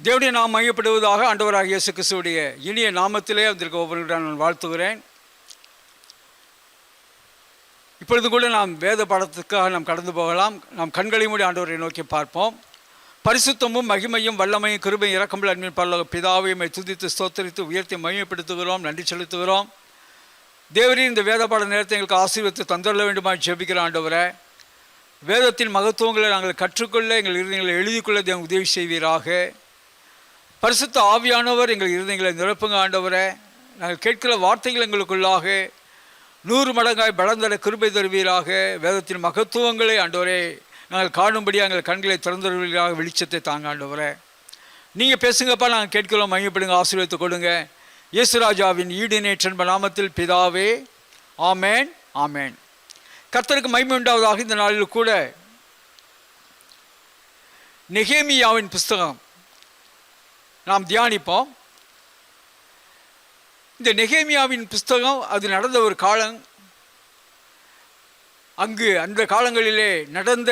தேவனுடைய நாம் மையப்படுவதாக. ஆண்டவராக இயேசு கிறிஸ்துவுடைய இனிய நாமத்திலே வந்திருக்க ஒவ்வொருவரும் நான் வாழ்த்துகிறேன். இப்பொழுது கூட நாம் வேத பாடத்துக்காக நாம் கடந்து போகலாம். நாம் கண்களை மூடி ஆண்டவரை நோக்கி பார்ப்போம். பரிசுத்தமும் மகிமையும் வல்லமையும் கிருபையும் இரக்கமுள்ள அன்பின் பரலோக பிதாவையுமை துதித்து ஸ்தோத்தரித்து உயர்த்தி மகிமைப்படுத்துகிறோம், நன்றி செலுத்துகிறோம். தேவரின் இந்த வேத பாட நேரத்தை எங்களுக்கு ஆசீர்வதித்து தந்துள்ள வேண்டுமா ஜெபிக்கிற ஆண்டவரை, வேதத்தின் மகத்துவங்களை நாங்கள் கற்றுக்கொள்ள எங்கள் இருதயங்களை எழுதிக்கொள்ள தேவன் உதவி செய்வீராக. பரிசுத்த ஆவியானவர் எங்கள் இருதயங்களை நிரப்புங்க ஆண்டவரை. நாங்கள் கேட்கிற வார்த்தைகள் எங்களுக்குள்ளாக 100 மடங்காய் பலந்தட கிருபை தருவீராக. வேதத்தின் மகத்துவங்களை ஆண்டவரே நாங்கள் காணும்படியாக எங்கள் கண்களை திறந்தருவீராக. வெளிச்சத்தை தாங்க ஆண்டவரை. நீங்கள் பேசுங்கப்பா, நாங்கள் கேட்கிறோம், மையப்படுங்க, ஆசீர்வதித்து கொடுங்க. இயேசுராஜாவின் ஈடுநேற்றன்ப நாமத்தில் பிதாவே, ஆமேன் ஆமேன். கர்த்தருக்கு மகிமை உண்டாவதாக. இந்த நாளில் கூட நெகேமியாவின் புஸ்தகம் நாம் தியானிப்போம். இந்த நெகேமியாவின் புஸ்தகம் அது நடந்த ஒரு காலம். அங்கு அந்த காலங்களிலே நடந்த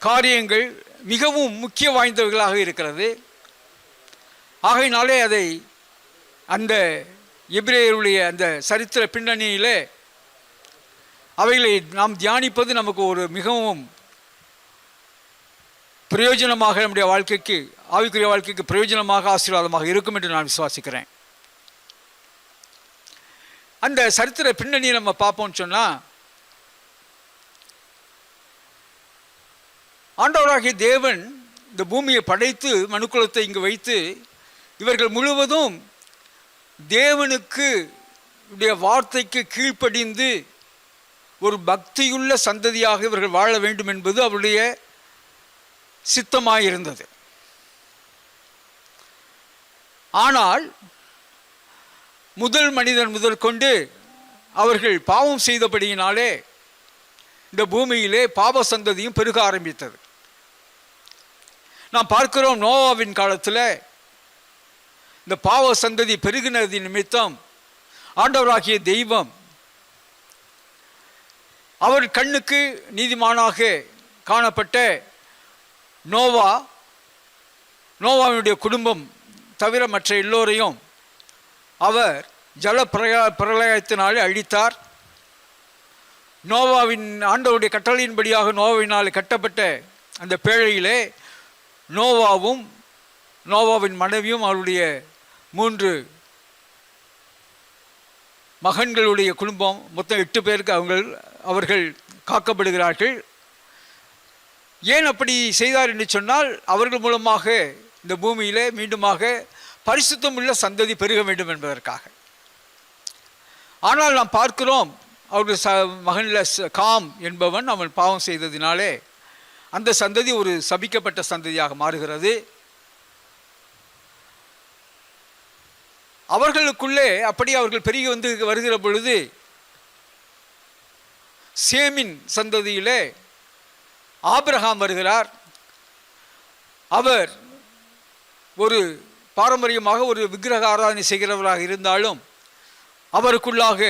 காரியங்கள் மிகவும் முக்கிய வாய்ந்தவர்களாக இருக்கிறது. ஆகையினாலே அதை அந்த எபிரேயருடைய அந்த சரித்திர பின்னணியிலே அவைகளை நாம் தியானிப்பது நமக்கு ஒரு மிகவும் பிரயோஜனமாக, நம்முடைய வாழ்க்கைக்கு, ஆவிக்குரிய வாழ்க்கைக்கு பிரயோஜனமாக, ஆசீர்வாதமாக இருக்கும் என்று நான் விசுவாசிக்கிறேன். அந்த சரித்திர பின்னணியை நம்ம பார்ப்போம்னு சொன்னால், ஆண்டவராகிய தேவன் இந்த பூமியை படைத்து மனுக்குலத்தை இங்கு வைத்து இவர்கள் முழுவதும் தேவனுக்கு உடைய வார்த்தைக்கு கீழ்ப்படிந்து ஒரு பக்தியுள்ள சந்ததியாக இவர்கள் வாழ வேண்டும் என்பது அவருடைய சித்தமாயிருந்தது. ஆனால் முதல் மனிதன் முதற்கொண்டு அவர்கள் பாவம் செய்தபடியினாலே இந்த பூமியிலே பாவ சந்ததியும் பெருக ஆரம்பித்தது. நாம் பார்க்கிறோம், நோவாவின் காலத்தில் இந்த பாவ சந்ததி பெருகினது நிமித்தம் ஆண்டவராகிய தெய்வம் அவர் கண்ணுக்கு நீதிமானாக காணப்பட்ட நோவாவினுடைய குடும்பம் தவிர மற்ற எல்லோரையும் அவர் ஜல பிரளயத்தினாலே அழித்தார். நோவாவின் ஆண்டவருடைய கட்டளையின்படியாக நோவாவினால் கட்டப்பட்ட அந்த பேழையிலே நோவாவும் நோவாவின் மனைவியும் அவருடைய 3 மகன்களுடைய குடும்பம் மொத்தம் 8 பேருக்கு அவர்கள் காக்கப்படுகிறார்கள். ஏன் அப்படி செய்தார் என்று சொன்னால், அவர்கள் மூலமாக இந்த பூமியிலே மீண்டுமாக பரிசுத்தமுள்ள சந்ததி பெருக வேண்டும் என்பதற்காக. ஆனால் நாம் பார்க்கிறோம், அவருடைய மகனில் காம் என்பவன் அவன் பாவம் செய்ததினாலே அந்த சந்ததி ஒரு சபிக்கப்பட்ட சந்ததியாக மாறுகிறது. அவர்களுக்குள்ளே அப்படி அவர்கள் பெருகி வருகிற பொழுது சேமின் சந்ததியிலே ஆபிரகாம் வருகிறார். அவர் ஒரு பாரம்பரியமாக ஒரு விக்கிரக ஆராதனை செய்கிறவராக இருந்தாலும் அவருக்குள்ளாக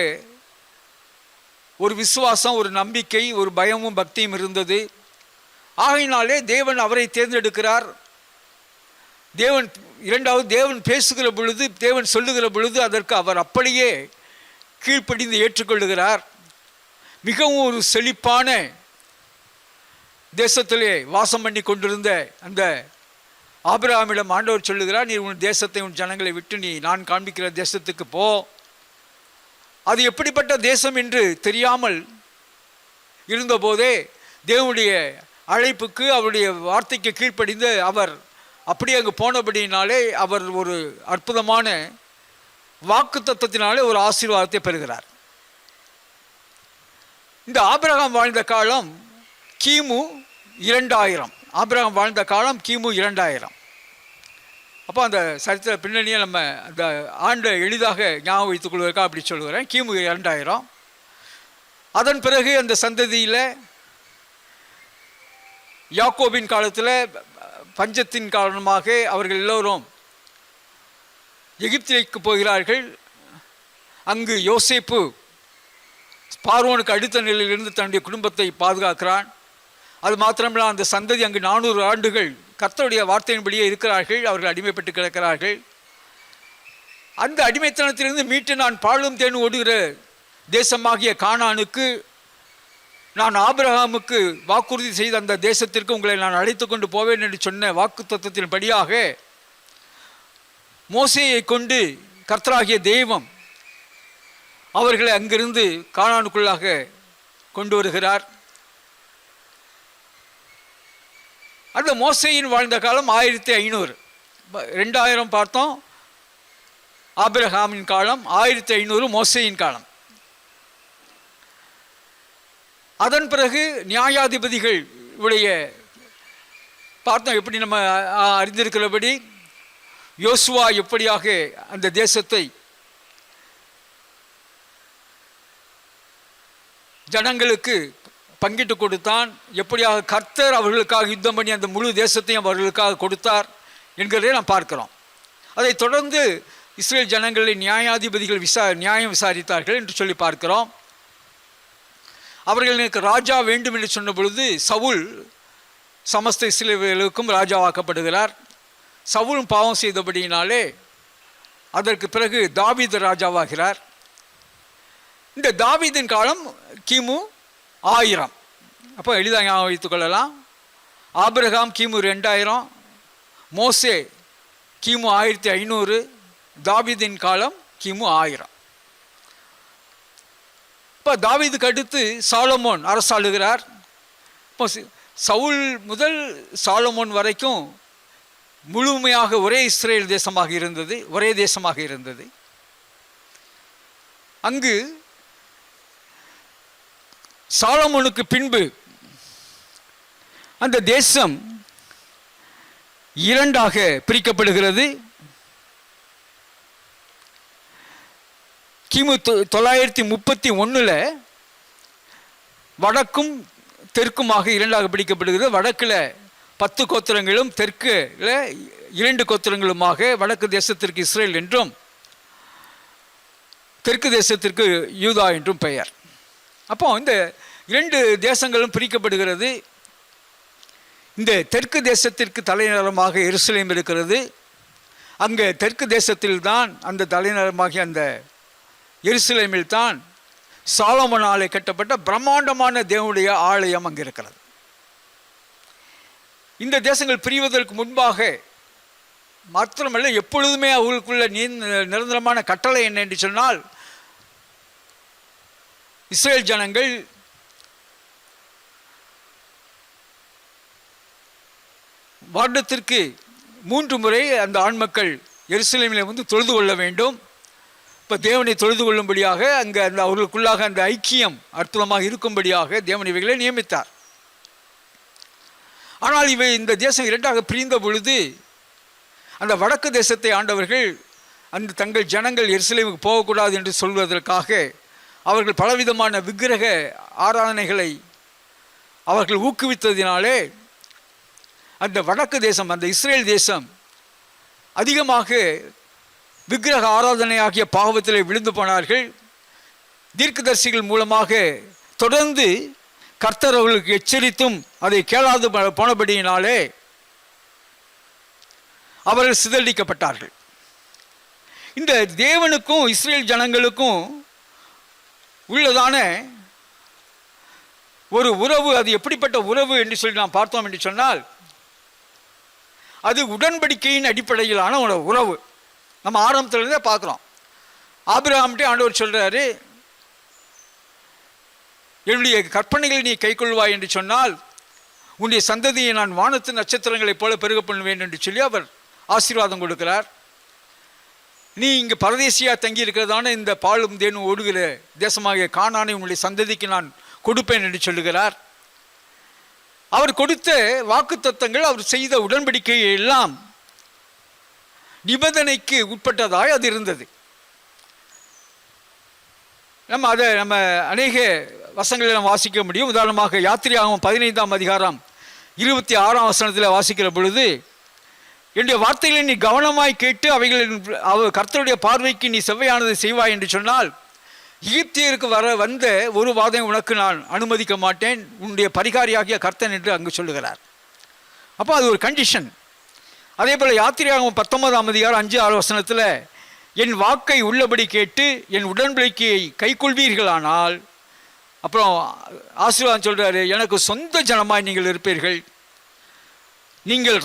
ஒரு விசுவாசம், ஒரு நம்பிக்கை, ஒரு பயமும் பக்தியும் இருந்தது. ஆகையினாலே தேவன் அவரை தேர்ந்தெடுக்கிறார். தேவன் பேசுகிற பொழுது, தேவன் சொல்லுகிற பொழுது அதற்கு அவர் அப்படியே கீழ்ப்படிந்து ஏற்றுக்கொள்ளுகிறார். மிகவும் ஒரு செழிப்பான தேசத்திலே வாசம் பண்ணி கொண்டிருந்த அந்த ஆபிரகாமிடம் ஆண்டவர் சொல்லுகிறார், நீ உன் தேசத்தை, உன் ஜனங்களை விட்டு நீ நான் காண்பிக்கிற தேசத்துக்கு போ. அது எப்படிப்பட்ட தேசம் என்று தெரியாமல் இருந்தபோதே தேவனுடைய அழைப்புக்கு, அவருடைய வார்த்தைக்கு கீழ்ப்படிந்து அவர் அப்படி அங்கு போனபடியினாலே அவர் ஒரு அற்புதமான வாக்கு தத்தத்தினாலே ஒரு ஆசீர்வாதத்தை பெறுகிறார். இந்த ஆபிரகாம் வாழ்ந்த காலம் கிமு 2000. ஆபிரகாம் வாழ்ந்த காலம் கிமு 2000. அப்போ அந்த சரித்திர பின்னணியை நம்ம அந்த ஆண்டை எளிதாக ஞாபகம் வைத்துக் கொள்வதற்காக அப்படி சொல்கிறேன். கிமு 2000. அதன் பிறகு அந்த சந்ததியில் யாக்கோபின் காலத்தில் பஞ்சத்தின் காரணமாக அவர்கள் எல்லோரும் எகிப்திற்கு போகிறார்கள். அங்கு யோசேப்பு பார்வோனுக்கு அடுத்த நிலையிலிருந்து தன்னுடைய குடும்பத்தை பாதுகாக்கிறான். அது மாத்திரமல்ல, அந்த சந்ததி அங்கு 400 ஆண்டுகள் கர்த்தருடைய வார்த்தையின்படியே இருக்கிறார்கள். அவர்கள் அடிமைப்பட்டு கிடக்கிறார்கள். அந்த அடிமைத்தனத்திலிருந்து மீட்டு நான் பாலும் தேனும் ஓடுகிற தேசமாகிய கானானுக்கு, நான் ஆபிரகாமுக்கு வாக்குறுதி செய்த அந்த தேசத்திற்கு உங்களை நான் அழைத்து கொண்டு போவேன் என்று சொன்ன வாக்கு தத்துவத்தின்படியாக மோசேயை கொண்டு கர்த்தராகிய தெய்வம் அவர்களை அங்கிருந்து கானானுக்குள்ளாக கொண்டு வருகிறார். அந்த மோசேயின் வாழ்ந்த காலம் 1500. 2000 பார்த்தோம் ஆபிரகாமின் காலம், 1500 மோசேயின் காலம். அதன் பிறகு நியாயாதிபதிகள் உடைய பார்த்தோம். எப்படி நம்ம அறிந்திருக்கிறபடி யோசுவா எப்படியாக அந்த தேசத்தை ஜனங்களுக்கு பங்கிட்டு கொடுத்தான், எப்படியாக கர்த்தர் அவர்களுக்காக யுத்தம் பண்ணி அந்த முழு தேசத்தையும் அவர்களுக்காக கொடுத்தார் என்கிறதை நாம் பார்க்கிறோம். அதை தொடர்ந்து இஸ்ரேல் ஜனங்களை நியாயாதிபதிகள் நியாயம் விசாரித்தார்கள் என்று சொல்லி பார்க்கிறோம். அவர்களுக்கு ராஜா வேண்டும் என்று சொன்ன பொழுது சவுல் சமஸ்த இஸ்ரேலுக்கும் ராஜாவாக்கப்படுகிறார். சவுலும் பாவம் செய்தபடியினாலே அதற்கு பிறகு தாவீது ராஜாவாகிறார். இந்த தாவீதின் காலம் கிமு 1000. அப்போ எளிதாக ஞாபகம் வைத்துக் கொள்ளலாம். ஆபிரகாம் கிமு 2000, மோசே கிமு 1500, தாவீதின் காலம் கிமு 1000. இப்போ தாவீதுக்கு அடுத்து சாலமோன் அரசாளுகிறார். இப்போ சவுல் முதல் சாலமோன் வரைக்கும் முழுமையாக ஒரே இஸ்ரேல் தேசமாக இருந்தது, ஒரே தேசமாக இருந்தது. அங்கு சாலமோனுக்கு பின்பு அந்த தேசம் 2ஆக பிரிக்கப்படுகிறது. கிமு 931 வடக்கும் தெற்குமாக 2ஆக பிடிக்கப்படுகிறது. வடக்கில் 10 கோத்திரங்களும் தெற்குல 2 கோத்திரங்களுமாக வடக்கு தேசத்திற்கு இஸ்ரேல் என்றும் தெற்கு தேசத்திற்கு யூதா என்றும் பெயர். அப்போ இந்த 2 தேசங்களும் பிரிக்கப்படுகிறது. இந்த தெற்கு தேசத்திற்கு தலைநகரமாக எருசலேம் இருக்கிறது. அங்கே தெற்கு தேசத்தில்தான் அந்த தலைநகரமாகிய அந்த எருசலேமில் தான் சாலமோனாலே கட்டப்பட்ட பிரம்மாண்டமான தேவனுடைய ஆலயம் அங்கே இருக்கிறது. இந்த தேசங்கள் பிரிவதற்கு முன்பாக மாத்திரமல்ல, எப்பொழுதுமே அவர்களுக்குள்ள நிரந்தரமான கட்டளை என்ன என்று சொன்னால், இஸ்ரேல் ஜனங்கள் வருடத்திற்கு 3 முறை அந்த ஆண்மக்கள் எருசலேமில் வந்து தொழுது கொள்ள வேண்டும். இப்போ தேவனை தொழுது கொள்ளும்படியாக அங்கே அந்த அவர்களுக்குள்ளாக அந்த ஐக்கியம் அற்புதமாக இருக்கும்படியாக தேவன் இவைகளை நியமித்தார். ஆனால் இந்த தேசம் 2ஆக பிரிந்த பொழுது அந்த வடக்கு தேசத்தை ஆண்டவர்கள் அந்த தங்கள் ஜனங்கள் எருசலேமுக்கு போகக்கூடாது என்று சொல்வதற்காக அவர்கள் பலவிதமான விக்கிரக ஆராதனைகளை அவர்கள் ஊக்குவித்ததினாலே அந்த வடக்கு தேசம், அந்த இஸ்ரேல் தேசம் அதிகமாக விக்கிரக ஆராதனையாகிய பாவத்திலே விழுந்து போனார்கள். தீர்க்கதரிசிகள் மூலமாக தொடர்ந்து கர்த்தர் அவர்களுக்கு எச்சரித்தும் அதை கேளாது போனபடியினாலே அவர்கள் சிதறடிக்கப்பட்டார்கள். இந்த தேவனுக்கும் இஸ்ரேல் ஜனங்களுக்கும் உள்ளதான ஒரு உறவு, அது எப்படிப்பட்ட உறவு என்று சொல்லி நாம் பார்த்தோம் என்று சொன்னால், அது உடன்படிக்கையின் அடிப்படையிலான ஒரு உறவு. நம்ம ஆரம்பத்திலிருந்தே பார்க்குறோம். ஆபிரகாம்கிட்ட ஆண்டவர் சொல்கிறாரு, என்னுடைய கற்பனைகளை நீ கைக்கொள்வாய் என்று சொன்னால் உன்னுடைய சந்ததியை நான் வானத்து நட்சத்திரங்களைப் போல பெருக பண்ணுவேன் என்று சொல்லி அவர் ஆசீர்வாதம் கொடுக்கிறார். நீ இங்கு பரதேசியாக தங்கி இருக்கிறதான இந்த பாலும் தேனும் ஓடுகிற தேசமாகிய கானானை உன்னுடைய சந்ததிக்கு நான் கொடுப்பேன் என்று சொல்லுகிறார். அவர் கொடுத்த வாக்கு தத்தங்கள், அவர் செய்த உடன்படிக்கை எல்லாம் நிபந்தனைக்கு உட்பட்டதாய் அது இருந்தது. நம்ம அநேக வசனங்களை நாம் வாசிக்க முடியும். உதாரணமாக யாத்திரையாகவும் 15ஆம் அதிகாரம் 26ஆம் வசனத்தில் வாசிக்கிற பொழுது, என்னுடைய வார்த்தைகளை நீ கவனமாய் கேட்டு அவைகளின் கர்த்தருடைய பார்வைக்கு நீ செவ்வையானதை செய்வாய் என்று சொன்னால் எகிப்தியருக்கு வந்த ஒரு வாதம் உனக்கு நான் அனுமதிக்க மாட்டேன், உன்னுடைய பரிகாரியாகிய கர்த்தன் என்று அங்கு சொல்லுகிறார். அப்போ அது ஒரு கண்டிஷன். அதே போல் யாத்திரையாகவும் 19ஆம் அதிகாரம் 5-6 வசனத்தில் என் வாக்கை உள்ளபடி கேட்டு என் உடன்படிக்கையை கைக்கொள்வீர்களானால், அப்புறம் ஆசீர்வாதம் சொல்கிறாரு, எனக்கு சொந்த ஜனமாய் நீங்கள் இருப்பீர்கள், நீங்கள்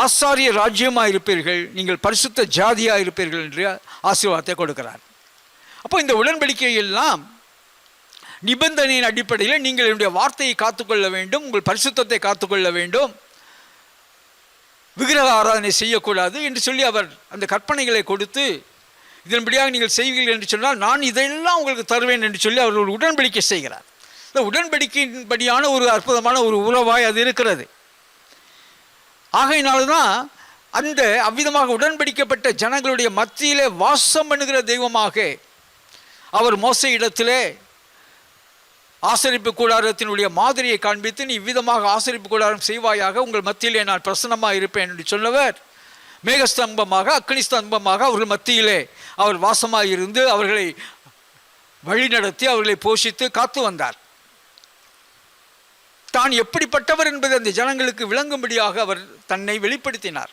ஆசாரிய ராஜ்யமாக இருப்பீர்கள், நீங்கள் பரிசுத்த ஜாதியாக இருப்பீர்கள் என்று ஆசீர்வாதத்தை கொடுக்கிறார். அப்போ இந்த உடன்படிக்கை எல்லாம் நிபந்தனையின் அடிப்படையில் நீங்கள் என்னுடைய வார்த்தையை காத்துக்கொள்ள வேண்டும், உங்கள் பரிசுத்தத்தை காத்துக்கொள்ள வேண்டும், விக்கிரக ஆராதனை செய்யக்கூடாது என்று சொல்லி அவர் அந்த கற்பனைகளை கொடுத்து, இதன்படியாக நீங்கள் செய்வீர்கள் என்று சொன்னால் நான் இதையெல்லாம் உங்களுக்கு தருவேன் என்று சொல்லி அவர் ஒரு உடன்படிக்கை செய்கிறார். இந்த உடன்படிக்கையின்படியான ஒரு அற்புதமான ஒரு உறவாய் அது இருக்கிறது. ஆகையினால்தான் அந்த அவ்விதமாக உடன்படிக்கப்பட்ட ஜனங்களுடைய மத்தியிலே வாசம் பண்ணுகிற தெய்வமாக அவர் மோசே இடத்திலே ஆசரிப்பு கூடாரத்தினுடைய மாதிரியை காண்பித்து, நீ இவ்விதமாக ஆசரிப்பு கூடாரம் செய்வாயாக, உங்கள் மத்தியிலே நான் பிரசன்னமாக இருப்பேன் என்று சொன்னவர் மேகஸ்தம்பமாக அக்னி ஸ்தம்பமாக அவர்கள் மத்தியிலே அவர் வாசமாக இருந்து அவர்களை வழிநடத்தி அவர்களை போஷித்து காத்து வந்தார். தான் எப்படிப்பட்டவர் என்பதை அந்த ஜனங்களுக்கு விளங்கும்படியாக அவர் தன்னை வெளிப்படுத்தினார்.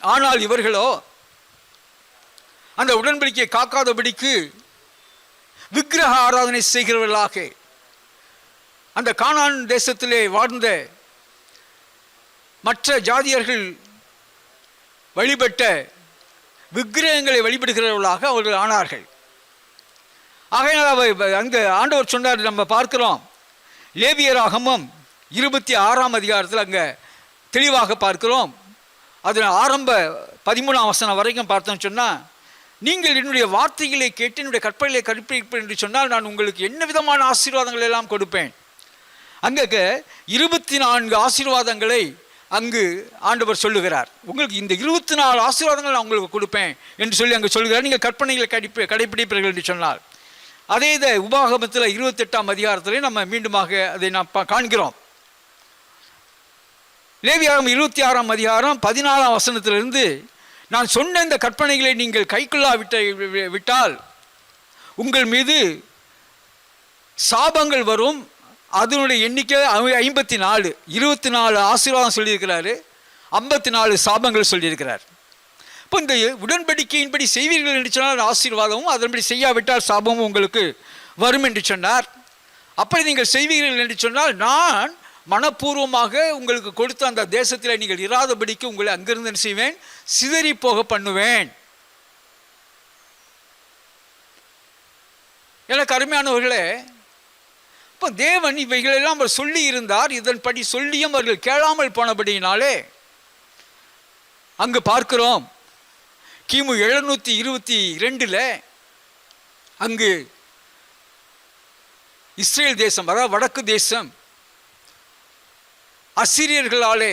ஆனால் இவர்களோ அந்த உடன்படிக்கையை காக்காதபடிக்கு விக்கிரக ஆராதனை செய்கிறவர்களாக அந்த கானான் தேசத்திலே வாழ்ந்த மற்ற ஜாதியர்கள் வழிபட்ட விக்கிரகங்களை வழிபடுகிறவர்களாக அவர்கள் ஆனார்கள். ஆகையினால் அங்கே ஆண்டவர் சொன்னார், நம்ம பார்க்கிறோம் லேவியராகமம் 26ஆம் அதிகாரத்தில் அங்கே தெளிவாக பார்க்கிறோம். அதில் ஆரம்ப 13ஆம் வசனம் வரைக்கும் பார்த்தோன்னு சொன்னால், நீங்கள் என்னுடைய வார்த்தைகளை கேட்டு என்னுடைய கற்பனைகளை கற்பிப்பேன் என்று சொன்னால் நான் உங்களுக்கு என்ன விதமான ஆசீர்வாதங்கள் எல்லாம் கொடுப்பேன். அங்கே 24 ஆசீர்வாதங்களை அங்கு ஆண்டவர் சொல்லுகிறார். உங்களுக்கு இந்த 24 ஆசீர்வாதங்கள் நான் உங்களுக்கு கொடுப்பேன் என்று சொல்லி அங்கே சொல்லுகிறார். நீங்கள் கற்பனைகளை கடைப்பிடிப்பீர்கள் என்று சொன்னால், அதே இதை உபாகமத்தில் 28ஆம் அதிகாரத்திலே நம்ம மீண்டுமாக அதை நாம் காண்கிறோம். லேவியாகமம் 26ஆம் அதிகாரம் 14ஆம் வசனத்திலிருந்து, நான் சொன்ன இந்த கற்பனைகளை நீங்கள் விட்டால் உங்கள் மீது சாபங்கள் வரும். அதனுடைய எண்ணிக்கை 54. 24 ஆசீர்வாதம் சொல்லியிருக்கிறாரு, 54 சாபங்கள் சொல்லியிருக்கிறார். இப்போ இந்த உடன்படிக்கையின்படி செய்வீர்கள் என்று சொன்னால் ஆசீர்வாதமும், அதன்படி செய்யாவிட்டால் சாபமும் உங்களுக்கு வரும் என்று சொன்னார். அப்படி நீங்கள் செய்வீர்கள் என்று சொன்னால் நான் மனப்பூர்வமாக உங்களுக்கு கொடுத்த அந்த தேசத்தில் நீங்கள் இராதபடிக்கு உங்களை அங்கிருந்து செய்வேன், சிதறி போக பண்ணுவேன். எனக்கு அருமையானவர்களே, இப்போ தேவன் இவைகளெல்லாம் அவர் சொல்லி இருந்தார். இதன்படி சொல்லியும் அவர்கள் கேளாமல் போனபடியினாலே அங்கு பார்க்கிறோம் கிமு 722 அங்கு இஸ்ரேல் தேசம், அதாவது வடக்கு தேசம் அசிரியர்களாலே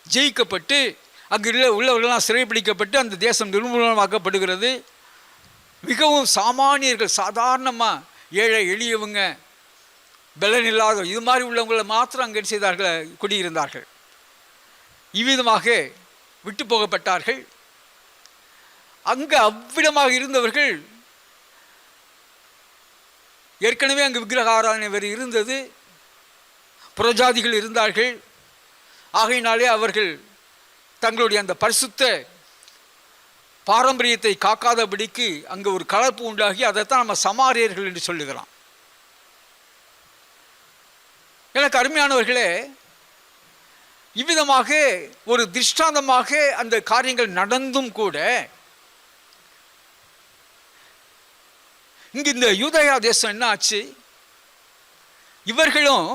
ஜெயிக்கப்பட்டு அங்கு உள்ளவர்களெல்லாம் சிறைப்பிடிக்கப்பட்டு அந்த தேசம் நிர்மூலமாக்கப்படுகிறது. மிகவும் சாமானியர்கள், சாதாரணமாக ஏழை எளியவங்க, பலன் இல்லாத இது மாதிரி உள்ளவங்களை மாத்திரம் அங்கே செய்தார்கள், குடியிருந்தார்கள். இவ்விதமாக விட்டு போகப்பட்டார்கள். அங்கு அவ்விடமாக இருந்தவர்கள் ஏற்கனவே அங்கு விக்கிரக ஆராதனை வேறு இருந்தது, புறஜாதிகள் இருந்தார்கள். ஆகையினாலே அவர்கள் தங்களுடைய அந்த பரிசுத்த பாரம்பரியத்தை காக்காதபடிக்கு அங்கு ஒரு கலப்பு உண்டாகி அதைத்தான் நம்ம சமாரியர்கள் என்று சொல்லுகிறோம். எனக்கு அருமையானவர்களே, இவ்விதமாக ஒரு திருஷ்டாந்தமாக அந்த காரியங்கள் நடந்தும் கூட இங்கு இந்த யூதயா தேசம் என்ன ஆச்சு? இவர்களும்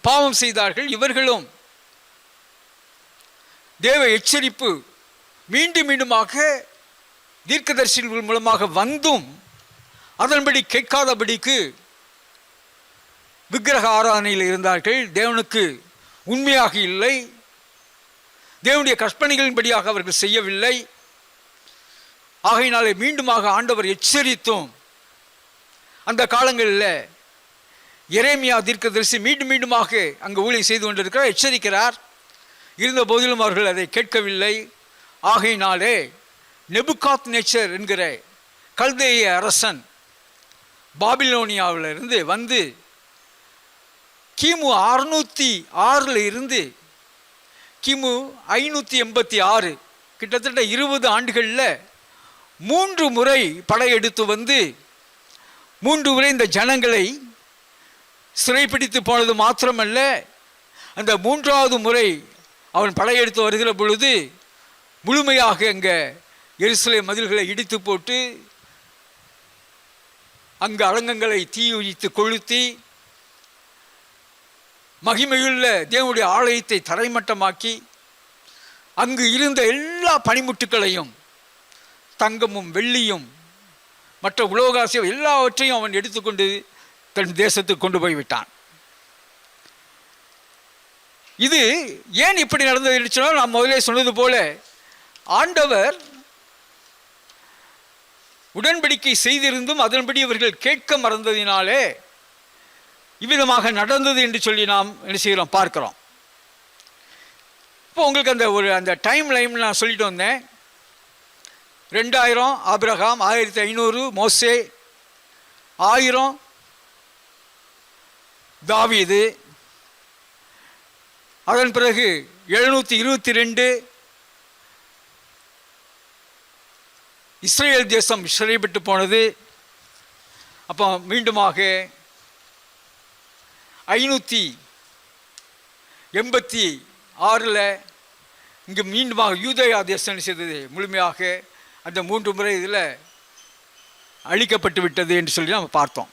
பாவம் செய்தார்கள். இவர்களும் தேவ எச்சரிப்பு மீண்டும் மீண்டுமாக தீர்க்கதரிசிகள் மூலமாக வந்தும் அதன்படி கேட்காதபடிக்கு விக்கிரக ஆராதனையில் இருந்தார்கள். தேவனுக்கு உண்மையாக இல்லை, தேவனுடைய கற்பனைகளின்படியாக அவர்கள் செய்யவில்லை. ஆகையினாலே மீண்டுமாக ஆண்டவர் எச்சரித்தும் அந்த காலங்களில் எரேமியா தீர்க்கதரிசி மீண்டும் மீண்டுமாக அங்கு ஊழியம் செய்து கொண்டிருக்கிறார், எச்சரிக்கிறார். இருந்த போதிலும் அவர்கள் அதை கேட்கவில்லை. ஆகையினாலே நெபுகாத்நேச்சர் என்கிற கல்தேய அரசன் பாபிலோனியாவிலிருந்து வந்து கிமு 606 இருந்து கிமு 586, கிட்டத்தட்ட 20 ஆண்டுகளில் 3 முறை படையெடுத்து வந்து 3 முறை இந்த ஜனங்களை சிறைப்பிடித்து போனது மாத்திரமல்ல, அந்த 3வது முறை அவன் படையெடுத்து வருகிற பொழுது முழுமையாக அங்கே எருசலேம் மதில்களை இடித்து போட்டு அங்கு அலங்கங்களை தீயுழித்து கொளுத்தி மகிமையுள்ள தேவனுடைய ஆலயத்தை தரைமட்டமாக்கி அங்கு இருந்த எல்லா பனிமுட்டுக்களையும், தங்கமும் வெள்ளியும் மற்ற உலோகாசியம் எல்லாவற்றையும் அவன் எடுத்துக்கொண்டு தன் தேசத்துக்கு கொண்டு போய்விட்டான். இது ஏன் இப்படி நடந்தது என்று சொன்னால், நான் முதலே சொன்னது போல ஆண்டவர் உடன்படிக்கை செய்திருந்தும் அதன்படி இவர்கள் கேட்க மறந்ததினாலே இவ்விதமாக நடந்தது என்று சொல்லி நாம் என்ன செய்கிறோம், பார்க்கிறோம். இப்போ உங்களுக்கு அந்த டைம் லைன் நான் சொல்லிட்டு வந்தேன். 2000 ஆபிரகாம், 1500 மோசே, 1000 தாவீது, அதன் பிறகு 722 இஸ்ரேல் தேசம் சிறைப்பட்டு போனது. அப்போ மீண்டுமாக 586 இங்கு மீண்டுமாக யூதேயா தேசம் செய்தது முழுமையாக அந்த 3 முறை இதில் அழிக்கப்பட்டு விட்டது என்று சொல்லி நாம் பார்த்தோம்.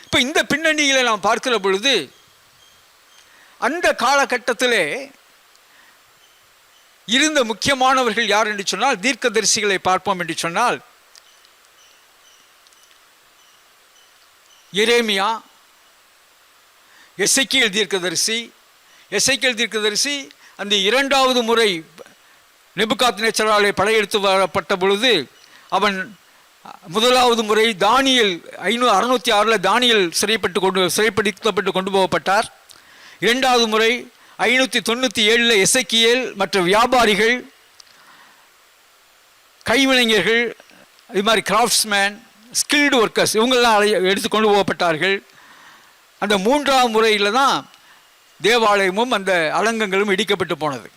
இப்போ இந்த பின்னணியில் நாம் பார்க்கிற பொழுது அந்த காலகட்டத்திலே இருந்த முக்கியமானவர்கள் யார் என்று சொன்னால், தீர்க்கதரிசிகளை பார்ப்போம் என்று சொன்னால், எரேமியா, எசேக்கியேல் தீர்க்கதரிசி அந்த 2வது முறை நெபுகாத்நேச்சராலே படையெடுத்து வரப்பட்ட பொழுது அவன் 1வது முறை தானியேல் 606 தானியேல் சிறைப்படுத்தப்பட்டு கொண்டு போகப்பட்டார். 2வது முறை 597 எசேக்கியேல் மற்ற வியாபாரிகள், கைவினைஞர்கள், இது மாதிரி கிராஃப்ட்ஸ்மேன், ஸ்கில்டு ஒர்க்கர்ஸ் இவங்கெல்லாம் எடுத்து கொண்டு போகப்பட்டார்கள். அந்த 3வது முறையில் தான் தேவாலயமும் அந்த அலங்கங்களும் இடிக்கப்பட்டு போனது.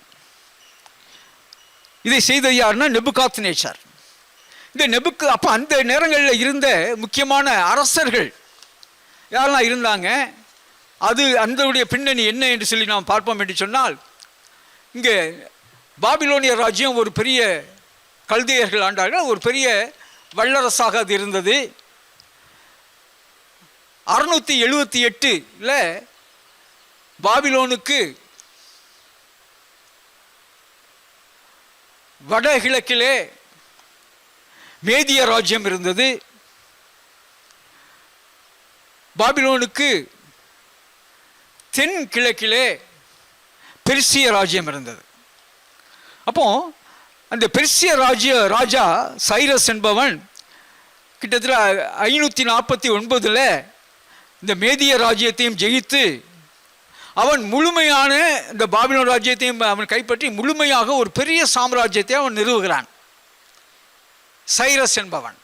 இதை செய்தது யாருன்னா நெபுகாத்நேச்சர். அப்போ அந்த நேரங்களில் இருந்த முக்கியமான அரசர்கள் யாரெல்லாம் இருந்தாங்க, அதனுடைய பின்னணி என்ன என்று சொல்லி நாம் பார்ப்போம் என்று சொன்னால், இங்கே பாபிலோனிய ராஜ்யம் ஒரு பெரிய கல்தேயர்கள் ஆண்டார்கள், ஒரு பெரிய வல்லரசாக அது இருந்தது. 678 பாபிலோனுக்கு வடகிழக்கிலே மேதிய ராஜ்யம் இருந்தது. பாபிலோனுக்கு தென் கிழக்கிலே பெர்சிய ராஜ்யம் இருந்தது. அப்போ அந்த பெர்சிய ராஜா சைரஸ் என்பவன் கிட்டத்தட்ட 549 இந்த மேதிய ராஜ்யத்தையும் ஜெயித்து அவன் முழுமையான இந்த பாபிலோன் ராஜ்யத்தையும் அவன் கைப்பற்றி முழுமையாக ஒரு பெரிய சாம்ராஜ்யத்தை அவன் நிறுவுகிறான். சைரஸ் என்பவன்,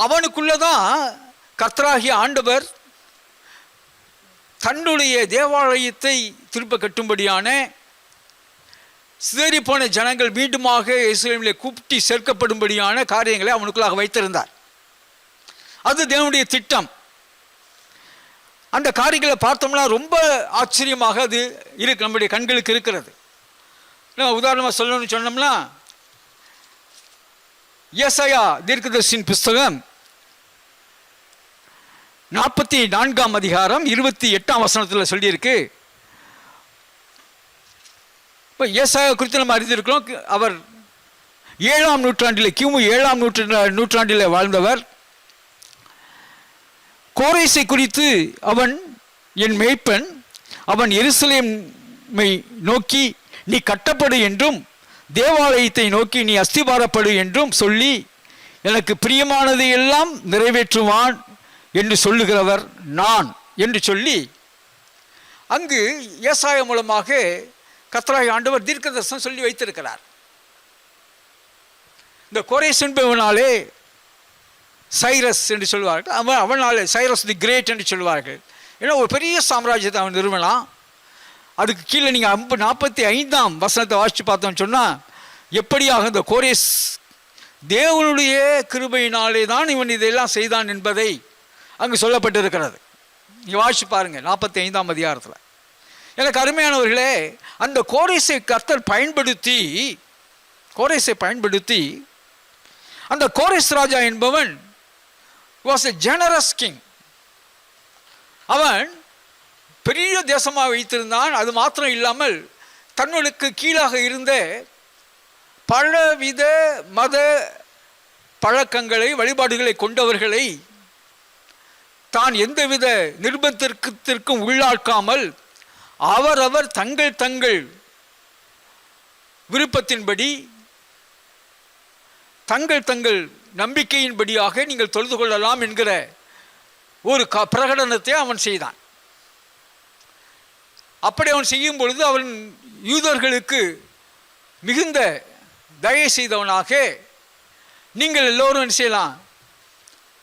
அவனுக்குள்ளதான் கர்த்தராகிய ஆண்டவர் தன்னுடைய தேவாலயத்தை திரும்ப கட்டும்படியான சிதறிப்போன ஜனங்கள் மீண்டுமாக எருசலேமிலே கூப்பிட்டு சேர்க்கப்படும்படியான காரியங்களை அவனுக்குள்ளாக வைத்திருந்தார். அது தேவனுடைய திட்டம். அந்த காரியங்களை பார்த்தோம்னா ரொம்ப ஆச்சரியமாக அது இருக்கு, நம்முடைய கண்களுக்கு இருக்கிறது. உதாரணமாக சொல்லணும்னு சொன்னோம்னா, ஏசாயா தீர்க்கதரிசியின் புஸ்தகம் 44ஆம் அதிகாரம் 28ஆம் வசனத்தில் சொல்லியிருக்கு. இப்போ ஏசாயா குறித்து நம்ம அறிந்திருக்கிறோம். அவர் 7ஆம் நூற்றாண்டில், கிமு 7ஆம் நூற்றாண்டில் வாழ்ந்தவர். கோரேசை குறித்து அவன் என் மேய்ப்பன், அவன் எருசலேமை நோக்கி நீ கட்டப்படு என்றும் தேவாலயத்தை நோக்கி நீ அஸ்திபாரப்படு என்றும் சொல்லி எனக்கு பிரியமானதை எல்லாம் நிறைவேற்றுவான் என்று சொல்லுகிறவர் நான் என்று சொல்லி அங்கு ஏசாயா மூலமாக கர்த்தராகிய ஆண்டவர் தீர்க்கதரிசனம் சொல்லி வைத்திருக்கிறார். இந்த கோரேஸ் என்பவனாலே சைரஸ் என்று சொல்வார்கள். அவனால் சைரஸ் தி கிரேட் என்று சொல்வார்கள். ஏன்னா ஒரு பெரிய சாம்ராஜ்யத்தை அவன் நிறுவனான். அதுக்கு கீழே நீங்கள் 45ஆம் வசனத்தை வாசித்து பார்த்தோம்னு சொன்னால், எப்படியாக இந்த கோரேஸ் தேவனுடைய கிருபையினாலே தான் இவன் இதையெல்லாம் செய்தான் என்பதை அங்கு சொல்லப்பட்டிருக்கிறது. நீங்கள் வாசித்து பாருங்கள் 45ஆம் அதிகாரத்தில். எனக்கு அருமையானவர்களே, அந்த கோரேசை கர்த்தர் பயன்படுத்தி அந்த கோரேஸ் ராஜா என்பவன் வாஸ் எ ஜெனரஸ் கிங். அவன் பெரிய தேசமாக வைத்திருந்தான். அது மாத்திரம் இல்லாமல் தன்னுக்கு கீழாக இருந்த பலவித மத பழக்கங்களை வழிபாடுகளை கொண்டவர்களை தான் எந்தவித நிர்பந்தத்திற்கும் உள்ளாக்காமல் அவரவர் தங்கள் விருப்பத்தின்படி தங்கள் நம்பிக்கையின்படியாக நீங்கள் தொழுது கொள்ளலாம் என்கிற ஒரு பிரகடனத்தை அவன் செய்தான். அப்படி அவன் செய்யும் பொழுது அவன் யூதர்களுக்கு மிகுந்த தயை செய்தவனாக, நீங்கள் எல்லோரும் என்ன செய்யலாம்,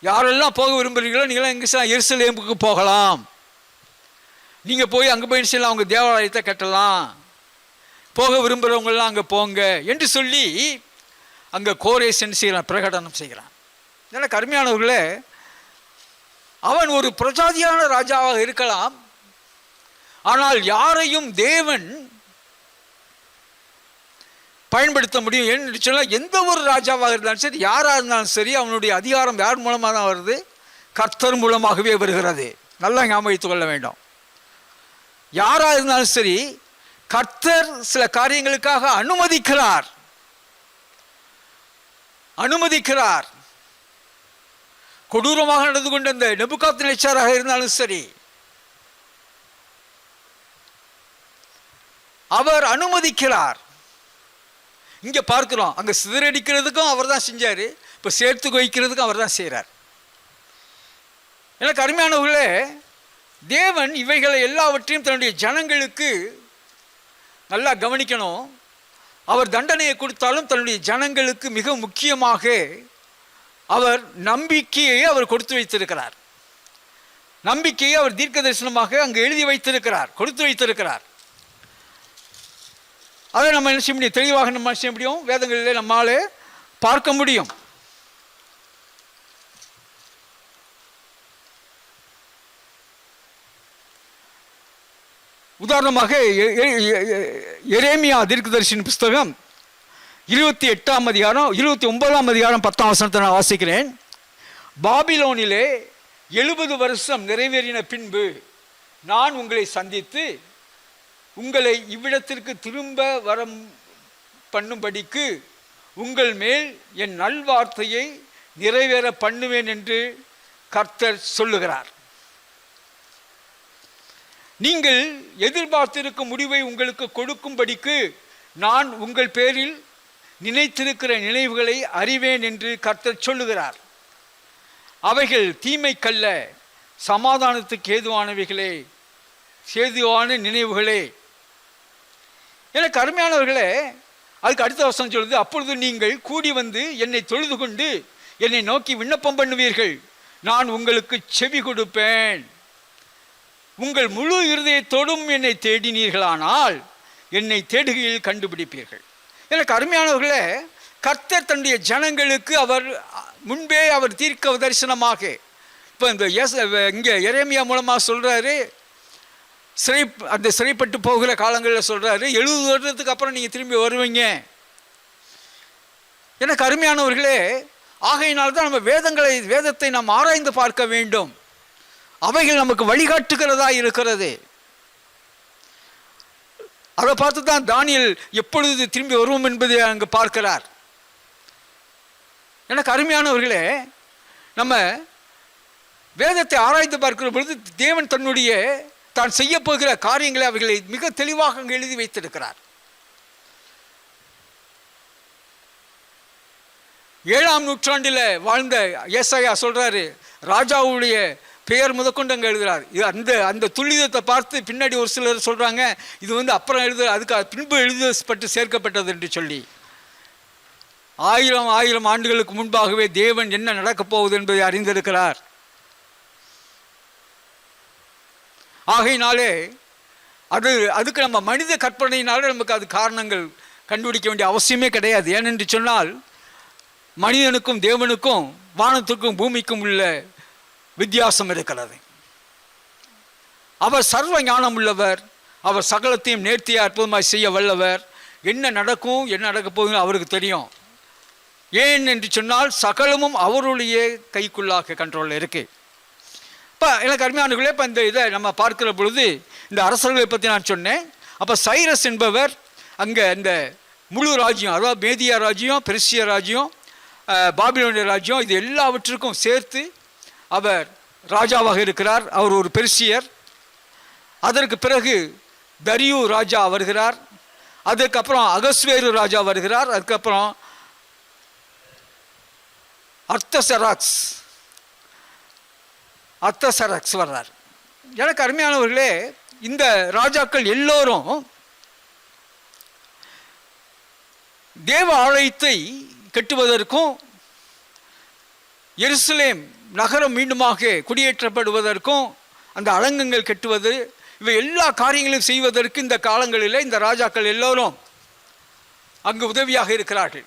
யாரெல்லாம் போக விரும்புகிறீங்களோ நீங்களாம் எங்கே செய்யலாம், எருசலேமுக்கு போகலாம். நீங்கள் போய் அங்கே போய் செய்யலாம், அவங்க தேவாலயத்தை கட்டலாம், போக விரும்புகிறவங்களாம் அங்கே போங்க என்று சொல்லி அங்கே கோரேஸ் என்ன செய்கிறான், பிரகடனம் செய்கிறான். எனக்கு அருமையானவர்களே, அவன் ஒரு பிரஜாதியான ராஜாவாக இருக்கலாம். ஆனால் யாரையும் தேவன் பயன்படுத்த முடியும் என்று சொன்னால், எந்த ஒரு ராஜாவாக இருந்தாலும் சரி, யாராக இருந்தாலும் சரி, அவனுடைய அதிகாரம் யார் மூலமாக தான் வருது, கர்த்தர் மூலமாகவே வருகிறது. நல்லா ஞாபகம் வைத்துக் கொள்ள வேண்டும். யாராக இருந்தாலும் சரி, கர்த்தர் சில காரியங்களுக்காக அனுமதிக்கிறார். கொடூரமாக நடந்து கொண்ட இந்த நேபுகாத்நேச்சாராக இருந்தாலும் சரி, அவர் அனுமதிக்கிறார். இங்கே பார்க்கிறோம், அங்கே சிதறடிக்கிறதுக்கும் அவர் தான் செஞ்சார், இப்போ சேர்த்து வைக்கிறதுக்கும் அவர் தான் செய்கிறார். எனக்கு அருமையானவர்களே, தேவன் இவைகளை எல்லாவற்றையும் தன்னுடைய ஜனங்களுக்கு நல்லா கவனிக்கணும். அவர் தண்டனையை கொடுத்தாலும் தன்னுடைய ஜனங்களுக்கு மிக முக்கியமாக அவர் நம்பிக்கையை அவர் கொடுத்து வைத்திருக்கிறார். நம்பிக்கையை அவர் தீர்க்க தரிசனமாக அங்கு எழுதி வைத்திருக்கிறார், கொடுத்து வைத்திருக்கிறார். அதை நம்ம என்ன செய்ய முடியும், தெளிவாக நம்ம செய்ய முடியும், வேதங்களிலே நம்மாலே பார்க்க முடியும். உதாரணமாக எரேமியா தீர்க்கதரிசியின் புஸ்தகம் 28ஆம் அதிகாரம் 29ஆம் அதிகாரம் 10ஆம் வசனத்தை நான் வாசிக்கிறேன். பாபிலோனிலே 70 வருஷம் நிறைவேறின பின்பு நான் உங்களை சந்தித்து உங்களை இவ்விடத்திற்கு திரும்ப வர பண்ணும்படிக்கு உங்கள் மேல் என் நல்வார்த்தையை நிறைவேற பண்ணுவேன் என்று கர்த்தர் சொல்லுகிறார். நீங்கள் எதிர்பார்த்திருக்கும் முடிவை உங்களுக்கு கொடுக்கும்படிக்கு நான் உங்கள் பேரில் நினைத்திருக்கிற நினைவுகளை அறிவேன் என்று கர்த்தர் சொல்லுகிறார். அவைகள் தீமைக்கல்ல, சமாதானத்துக்கு ஏதுவானவைகளே, சேதுவான நினைவுகளே. எனக்கு அருமையானவர்களே, அதுக்கு அடுத்த வசனம் சொல்லுது, அப்பொழுது நீங்கள் கூடி வந்து என்னை தொழுது கொண்டு என்னை நோக்கி விண்ணப்பம் பண்ணுவீர்கள், நான் உங்களுக்கு செவி கொடுப்பேன். உங்கள் முழு இருதயத்தோடும் என்னை தேடினீர்களானால் என்னை தேடுகையில் கண்டுபிடிப்பீர்கள். எனக்கு அருமையானவர்களே, கர்த்தர் தன்னுடைய ஜனங்களுக்கு அவர் முன்பே அவர் தீர்க்க தரிசனமாக, இப்போ இந்த இங்கே எரேமியா மூலமாக சொல்கிறாரு, அந்த சிறைப்பட்டு போகிற காலங்களில் சொல்கிறாரு, 70 வருடத்துக்கு அப்புறம் நீங்கள் திரும்பி வருவீங்க. எனக்கு அருமையானவர்களே, ஆகையினால்தான் நம்ம வேதத்தை நாம் ஆராய்ந்து பார்க்க வேண்டும். அவைகள் நமக்கு வழிகாட்டுகிறதா இருக்கிறது. அதை பார்த்து தான் தானியேல் எப்பொழுது திரும்பி வருவோம் என்பதை அங்கு பார்க்கிறார். எனக்கு அருமையானவர்களே, நம்ம வேதத்தை ஆராய்ந்து பார்க்கிற பொழுது தேவன் தான் செய்ய போகிற காரியங்களை அவைகளை மிக தெளிவாக அங்கு எழுதி வைத்திருக்கிறார். 7ஆம் நூற்றாண்டில் வாழ்ந்த ஏசாயா சொல்றாரு, ராஜாவுடைய பெயர் முதற்கொண்டு அங்கே எழுதுகிறார். அந்த துல்லியத்தை பார்த்து பின்னாடி ஒரு சிலர் சொல்கிறாங்க, இது அப்புறம் அதுக்கு பின்பு எழுதப்பட்டு சேர்க்கப்பட்டது என்று சொல்லி. ஆயிரம் ஆண்டுகளுக்கு முன்பாகவே தேவன் என்ன நடக்கப் போகுது என்பதை அறிந்திருக்கிறார். ஆகையினாலே அதுக்கு நம்ம மனித கற்பனையினாலே நமக்கு அது காரணங்கள் கண்டுபிடிக்க வேண்டிய அவசியமே கிடையாது. ஏனென்று சொன்னால் மனிதனுக்கும் தேவனுக்கும் வானத்துக்கும் பூமிக்கும் உள்ள வித்தியாசம் இருக்கிறது. அவர் சர்வ ஞானம் உள்ளவர், அவர் சகலத்தையும் நேர்த்தியாக அற்புதமாய் செய்ய வல்லவர். என்ன நடக்கும், என்ன நடக்க போகுதுன்னு அவருக்கு தெரியும். ஏன் என்று சொன்னால் சகலமும் அவருடைய கைக்குள்ளாக கண்ட்ரோலில் இருக்கு. இப்போ எனக்கு அருமையானவர்களே, இப்போ இந்த இதை நம்ம பார்க்கிற பொழுது இந்த அரசர்களை பற்றி நான் சொன்னேன். அப்போ சைரஸ் என்பவர் அங்கே இந்த முழு ராஜ்யம், அதாவது மேதியா ராஜ்யம், பெர்சியா ராஜ்யம், பாபிலோனிய ராஜ்யம், இது எல்லாவற்றுக்கும் சேர்த்து அவர் ராஜாவாக இருக்கிறார். அவர் ஒரு பெர்சியர். அதற்கு பிறகு தரியு ராஜா வருகிறார். அதுக்கப்புறம் அகஸ்வேரு ராஜா வருகிறார். அதுக்கப்புறம் அர்த்தசராக்ஸ் வர்றார். எனக்கு அருமையானவர்களே, இந்த ராஜாக்கள் எல்லோரும் தேவ ஆலயத்தை கட்டுவதற்கும் எருசலேம் நகரம் மீண்டுமாக குடியேற்றப்படுவதற்கும் அந்த அலங்கங்கள் கட்டுவது, இவை எல்லா காரியங்களையும் செய்வதற்கு இந்த காலங்களில் இந்த ராஜாக்கள் எல்லோரும் அங்கு உதவியாக இருக்கிறார்கள்.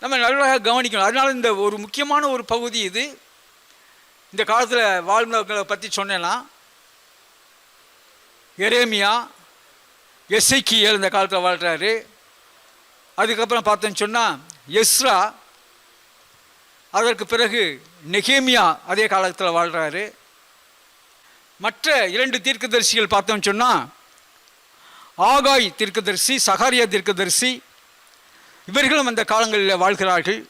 நம்ம நன்றாக கவனிக்கணும். அதனால் இந்த ஒரு முக்கியமான ஒரு பகுதி இது. இந்த காலத்தில் வாழ்ந்தவர்களை பற்றி சொன்னேன்னா, எரேமியா, எசேக்கியேல் இந்த காலத்தில் வாழ்கிறாரு. அதுக்கப்புறம் பார்த்தோன்னு சொன்னால் எஸ்ரா, அதற்கு பிறகு நெகேமியா அதே காலத்தில் வாழ்கிறாரு. மற்ற 2 தீர்க்கதரிசிகள் பார்த்தோன்னு சொன்னால் ஆகாய் தீர்க்கதரிசி, சகாரியா தீர்க்கதரிசி, இவர்களும் அந்த காலங்களில் வாழ்கிறார்கள்.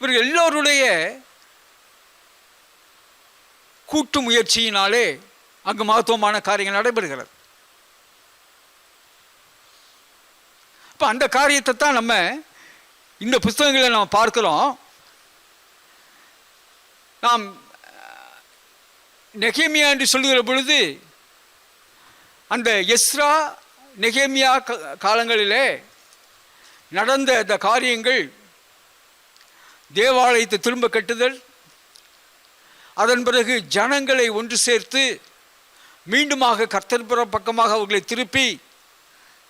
இவர்கள் எல்லோருடைய கூட்டு முயற்சியினாலே அங்கு மகத்துவமான காரியங்கள் நடைபெறுகிறது. இப்போ அந்த காரியத்தை தான் நம்ம இந்த புஸ்தகங்களை நாம் பார்க்கிறோம். நாம் நெகேமியா என்று சொல்லுகிற பொழுது அந்த எஸ்ரா நெகேமியா காலங்களிலே நடந்த இந்த காரியங்கள், தேவாலயத்தை திரும்ப கட்டுதல், அதன் பிறகு ஜனங்களை ஒன்று சேர்த்து மீண்டுமாக கர்த்தர் பக்கமாக அவர்களை திருப்பி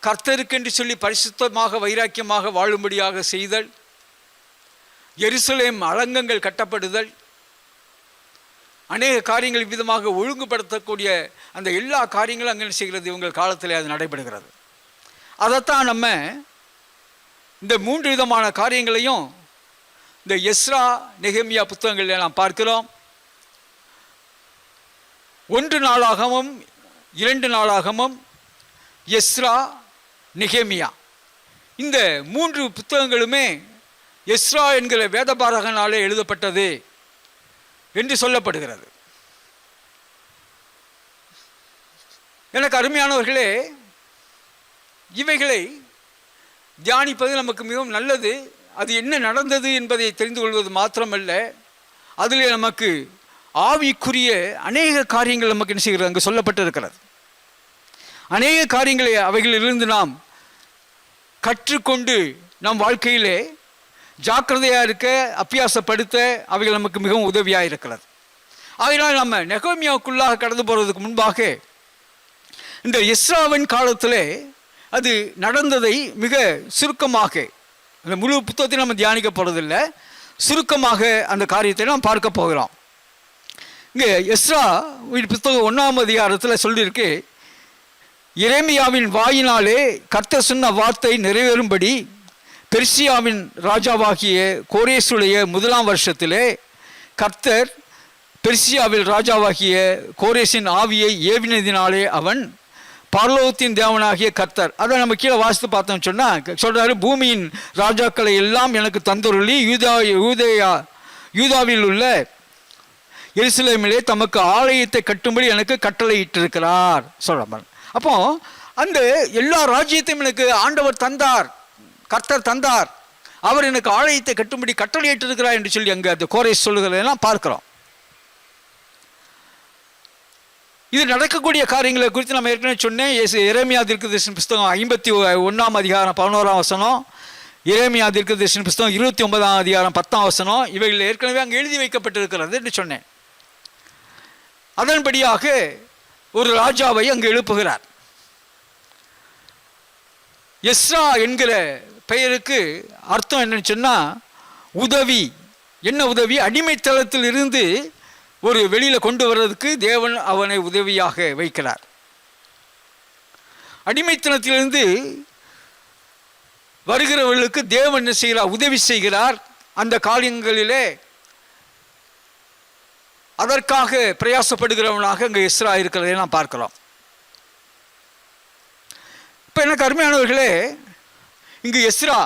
கர்த்தருக்கென்று சொல்லி பரிசுத்தமாக வைராக்கியமாக வாழும்படியாக செய்தல், எருசலேம் அலங்கங்கள் கட்டப்படுதல், அநேக காரியங்கள் விதமாக ஒழுங்குபடுத்தக்கூடிய அந்த எல்லா காரியங்களும் அங்கே செய்கிறது. இவங்கள் காலத்தில் அது நடைபெறுகிறது. அதைத்தான் நம்ம இந்த 3 விதமான காரியங்களையும் இந்த எஸ்ரா நெகேமியா புத்தகங்களில் நாம் பார்க்கிறோம். 1 நாளாகமும் 2 நாளாகமும் எஸ்ரா நெகேமியா, இந்த 3 புத்தகங்களுமே எஸ்ரா என்கிற வேதபாரகனாலே எழுதப்பட்டது என்று சொல்லப்படுகிறது. எனக்கு அருமையானவர்களே, இவைகளை தியானிப்பது நமக்கு மிகவும் நல்லது. அது என்ன நடந்தது என்பதை தெரிந்து கொள்வது மாத்திரமல்ல, அதில் நமக்கு ஆவிக்குரிய அநேக காரியங்கள் நமக்கு என்ன செய்கிறது அங்கு சொல்லப்பட்டிருக்கிறது. அநேக காரியங்களை அவைகளிலிருந்து நாம் கற்றுக்கொண்டு நம் வாழ்க்கையிலே ஜாக்கிரதையாக இருக்க, அபியாசப்படுத்த அவைகள் நமக்கு மிகவும் உதவியாக இருக்கிறது. ஆகையினால் நம்ம நெகேமியாவுக்குள்ளாக கடந்து போகிறதுக்கு முன்பாக இந்த எஸ்ராவின் காலத்தில் அது நடந்ததை மிக சுருக்கமாக, அந்த முழு புத்தகத்தை நம்ம தியானிக்க போகிறதில்லை, சுருக்கமாக அந்த காரியத்தை நாம் பார்க்க போகிறோம். இங்கே எஸ்ரா புத்தகம் 1ஆம் அதிகாரத்தில் சொல்லியிருக்கு, எரேமியாவின் வாயினாலே கர்த்தர் சொன்ன வார்த்தை நிறைவேறும்படி பெர்சியாவின் ராஜாவாகிய கோரேசுடைய 1ஆம் வருஷத்திலே கர்த்தர் பெர்சியாவில் ராஜாவாகிய கோரேசின் ஆவியை ஏவினதினாலே அவன் பரலோகத்தின் தேவனாகிய கர்த்தர். அதை நம்ம கீழே வாசித்து பார்த்தோம்னு சொன்னால் சொல்கிறாரு, பூமியின் ராஜாக்களை எல்லாம் எனக்கு தந்தருளி யூதாவில் உள்ள எருசலேமிலே தமக்கு ஆலயத்தை கட்டும்படி எனக்கு கட்டளையிட்டிருக்கிறார் சொல்கிறார். அப்போ அந்த எல்லா ராஜ்யத்தையும் எனக்கு ஆண்டவர் தந்தார், கர்த்தர் தந்தார், அவர் எனக்கு ஆலயத்தை கட்டும்படி கட்டளையிட்டிருக்கிறார் என்று சொல்லி அங்கே அந்த கோரேஸ் சொல்லுகிறதெல்லாம் பார்க்கிறோம். இது நடக்கக்கூடிய காரியங்களை குறித்து நம்ம ஏற்கனவே சொன்னேன். எரேமியா தீர்க்கதரிசன புஸ்தகம் 51ஆம் அதிகாரம் 11ஆம் வசனம், எரேமியா தீர்க்கதரிசன புஸ்தகம் 29ஆம் அதிகாரம் 10ஆம் வசனம், இவைகள் ஏற்கனவே அங்கே எழுதி வைக்கப்பட்டிருக்கிறது என்று சொன்னேன். அதன்படியாக ஒரு ராஜாவை அங்கு எழுப்புகிறார். எஸ்ரா என்கிற பெயருக்கு அர்த்தம் என்னன்னு சொன்னால் உதவி. என்ன உதவி? அடிமைத்தளத்தில் இருந்து ஒரு வெளியில் கொண்டு வர்றதுக்கு தேவன் அவனை உதவியாக வைக்கிறார். அடிமைத்தனத்திலிருந்து வருகிறவர்களுக்கு தேவன் என்ன செய்கிறார்? உதவி செய்கிறார். அந்த காரியங்களிலே அதற்காக பிரயாசப்படுகிறவனாக அங்கே எஸ்ரா இருக்கிறதை நாம் பார்க்கிறோம். இப்போ எனக்கு அருமையானவர்களே, இங்கு எஸ்ரா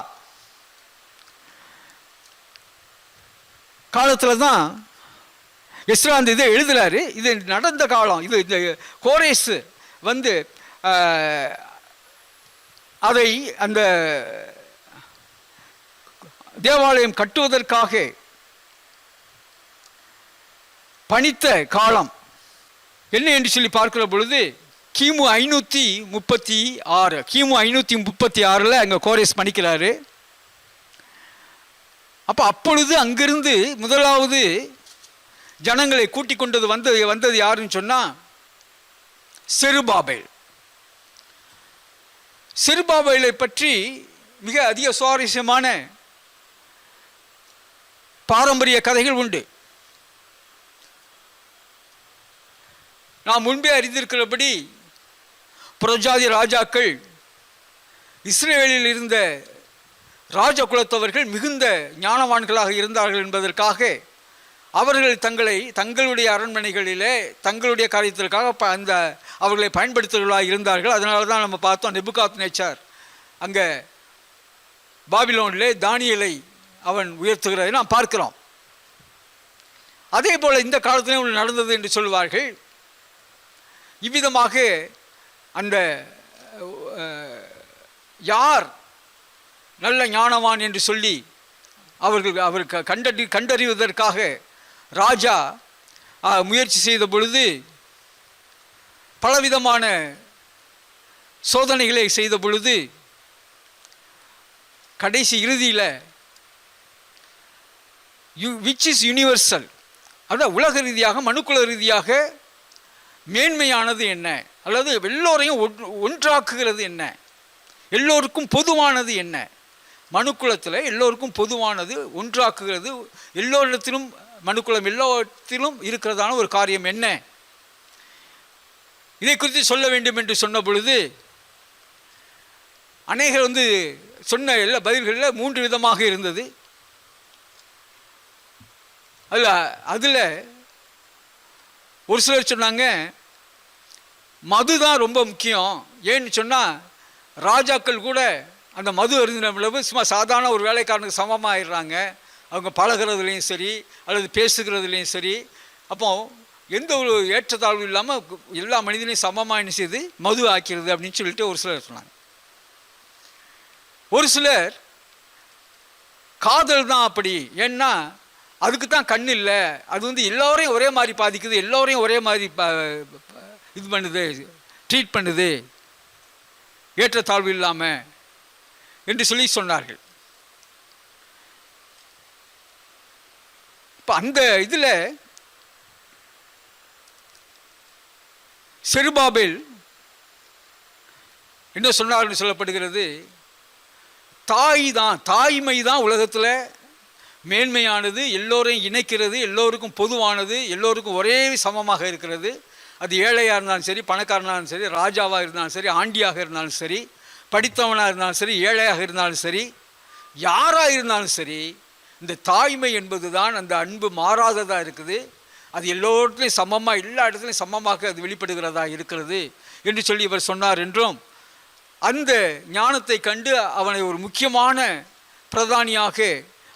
காலத்தில் தான் எஸ்ரா அந்த இதை எழுதுறாரு. இது நடந்த காலம். இது இந்த கோரேஸ் வந்து அதை அந்த தேவாலயம் கட்டுவதற்காக பணித்த காலம் என்ன என்று சொல்லி பார்க்கிற பொழுது கிமு 536. கிமு 536 அங்கே கோரேஸ் பணிக்கிறாரு. அப்பொழுது அங்கிருந்து முதலாவது ஜனங்களை கூட்டிக் கொண்டது வந்தது யாருன்னு சொன்னா செருபாபேல். செருபாபேலை பற்றி மிக அதிக சுவாரஸ்யமான பாரம்பரிய கதைகள் உண்டு. நாம் முன்பே அறிந்திருக்கிறபடி புறஜாதி ராஜாக்கள் இஸ்ரேலில் இருந்த ராஜ குலத்தவர்கள் மிகுந்த ஞானவான்களாக இருந்தார்கள் என்பதற்காக அவர்கள் தங்களுடைய அரண்மனைகளிலே தங்களுடைய காரியத்திற்காக அவர்களை பயன்படுத்துவர்களாக இருந்தார்கள். அதனால தான் நம்ம பார்த்தோம், நேபுகாத்நேச்சார் அங்கே பாபிலோனிலே தானியேலை அவன் உயர்த்துகிறதை நாம் பார்க்கிறோம். அதே போல் இந்த காலத்திலே ஒன்று நடந்தது என்று சொல்வார்கள். இவ்விதமாக அந்த யார் நல்ல ஞானவான் என்று சொல்லி அவருக்கு கண்டறிவதற்காக ராஜா முயற்சி செய்த பொழுது பலவிதமான சோதனைகளை செய்த பொழுது கடைசி இறுதியில் விச் இஸ் யூனிவர்சல், அதாவது உலக ரீதியாக மனுக்குல ரீதியாக மேன்மையானது என்ன, அல்லது எல்லோரையும் ஒன்றாக்குகிறது என்ன, எல்லோருக்கும் பொதுவானது என்ன, மனுக்குலத்தில் எல்லோருக்கும் பொதுவானது ஒன்றாக்குகிறது, எல்லோரிடத்திலும் மனுக்குலம் எல்லாத்திலும் இருக்கிறதான ஒரு காரியம் என்ன, இதை குறித்து சொல்ல வேண்டும் என்று சொன்ன பொழுது அநேகர் சொன்ன எல்லா பதில்களில் 3 விதமாக இருந்தது. அதில் ஒரு சிலர் சொன்னாங்க மது தான் ரொம்ப முக்கியம். ஏன்னு சொன்னால் ராஜாக்கள் கூட அந்த மது அருந்தினளவு சும்மா சாதாரண ஒரு வேலைக்காரனுக்கு சமமாகிடுறாங்க. அவங்க பழகிறதுலேயும் சரி அல்லது பேசுகிறதுலேயும் சரி. அப்போ எந்த ஒரு ஏற்றத்தாழ்வு இல்லாமல் எல்லா மனிதனையும் சமமாக என்ன செய்து மது ஆக்கிறது அப்படின்னு சொல்லிட்டு ஒரு சிலர் சொன்னாங்க. ஒரு சிலர் காதல் தான் அப்படி, ஏன்னா அதுக்கு தான் கண் இல்லை, அது எல்லோரையும் ஒரே மாதிரி பாதிக்குது, எல்லோரையும் ஒரே மாதிரி இது பண்ணுது, ட்ரீட் பண்ணுது, ஏற்றத்தாழ்வு இல்லாமல் என்று சொல்லி சொன்னார்கள். இப்போ அந்த இதில் செருபாபேல் என்ன சொன்னார்னு சொல்லப்படுகிறது, தாய்மை தான் உலகத்தில் மேன்மையானது, எல்லோரையும் இணைக்கிறது, எல்லோருக்கும் பொதுவானது, எல்லோருக்கும் ஒரே சமமாக இருக்கிறது. அது ஏழையாக இருந்தாலும் சரி, பணக்காரனாக இருந்தாலும் சரி, ராஜாவாக இருந்தாலும் சரி, ஆண்டியாக இருந்தாலும் சரி, படித்தவனாக இருந்தாலும் சரி, ஏழையாக இருந்தாலும் சரி, யாராக இருந்தாலும் சரி, இந்த தாய்மை என்பது தான் அந்த அன்பு மாறாததாக இருக்குது. அது எல்லோருக்கும் சமமாக, எல்லா இடத்துலையும் சமமாக அது வெளிப்படுகிறதா இருக்கிறது என்று சொல்லி இவர் சொன்னார் என்றும், அந்த ஞானத்தை கண்டு அவனை ஒரு முக்கியமான பிரதானியாக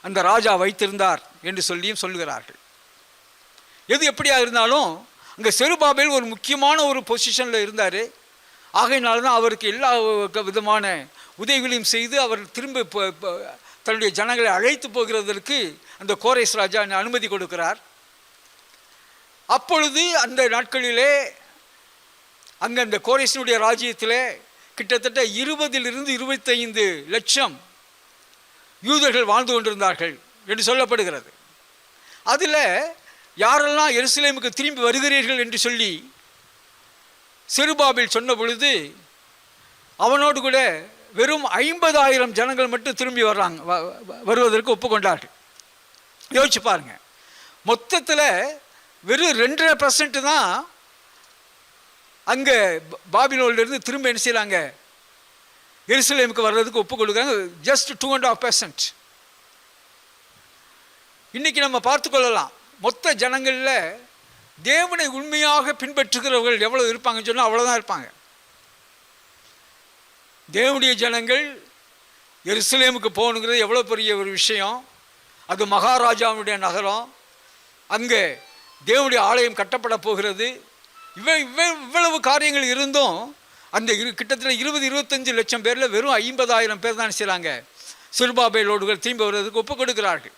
அந்த ராஜா வைத்திருந்தார் என்று சொல்லியும் சொல்லுகிறார்கள். எது எப்படியா இருந்தாலும் அங்கே செருபாபேல் ஒரு முக்கியமான ஒரு பொசிஷனில் இருந்தார். ஆகையினால தான் அவருக்கு எல்லா விதமான உதவிகளையும் செய்து அவர் திரும்ப தன்னுடைய ஜனங்களை அழைத்து போகிறதற்கு அந்த கோரேஸ் ராஜா அனுமதி கொடுக்கிறார். அப்பொழுது அந்த நாட்களிலே அங்கே அந்த கோரேசினுடைய ராஜ்யத்தில் கிட்டத்தட்ட 20 to 25 லட்சம் யூதர்கள் வாழ்ந்து கொண்டிருந்தார்கள் என்று சொல்லப்படுகிறது. அதில் யாரெல்லாம் எருசலேமுக்கு திரும்பி வருகிறீர்கள் என்று சொல்லி செருபாபேல் சொன்ன பொழுது அவனோடு கூட வெறும் 50,000 ஜனங்கள் மட்டும் திரும்பி வருவதற்கு ஒப்புக்கொண்டார்கள். யோசிச்சு பாருங்க, மொத்தத்தில் வெறும் 2.5% தான் அங்கே பாபிலோனிலிருந்து திரும்ப என்ன செய்யறாங்க, எருசலேமுக்கு வர்றதுக்கு ஒப்பு கொடுக்குறாங்க. ஜஸ்ட் 2.5%. இன்னைக்கு நம்ம பார்த்து கொள்ளலாம், மொத்த ஜனங்களில் தேவனை உண்மையாக பின்பற்றுகிறவர்கள் எவ்வளவு இருப்பாங்கன்னு சொன்னால் அவ்வளோதான் இருப்பாங்க. தேவனுடைய ஜனங்கள் எருசலேமுக்கு போகணுங்கிறது எவ்வளோ பெரிய ஒரு விஷயம். அது மகாராஜாவுடைய நகரம், அங்கே தேவனுடைய ஆலயம் கட்டப்பட போகிறது. இவ்வளவு காரியங்கள் இருந்தும் அந்த கிட்டத்தட்ட 20-25 லட்சம் பேரில் வெறும் 50,000 பேர் தான் செய்கிறாங்க செருபாபேலோடுகள் திரும்பி வருவதற்கு ஒப்புக் கொடுக்கிறார்கள்.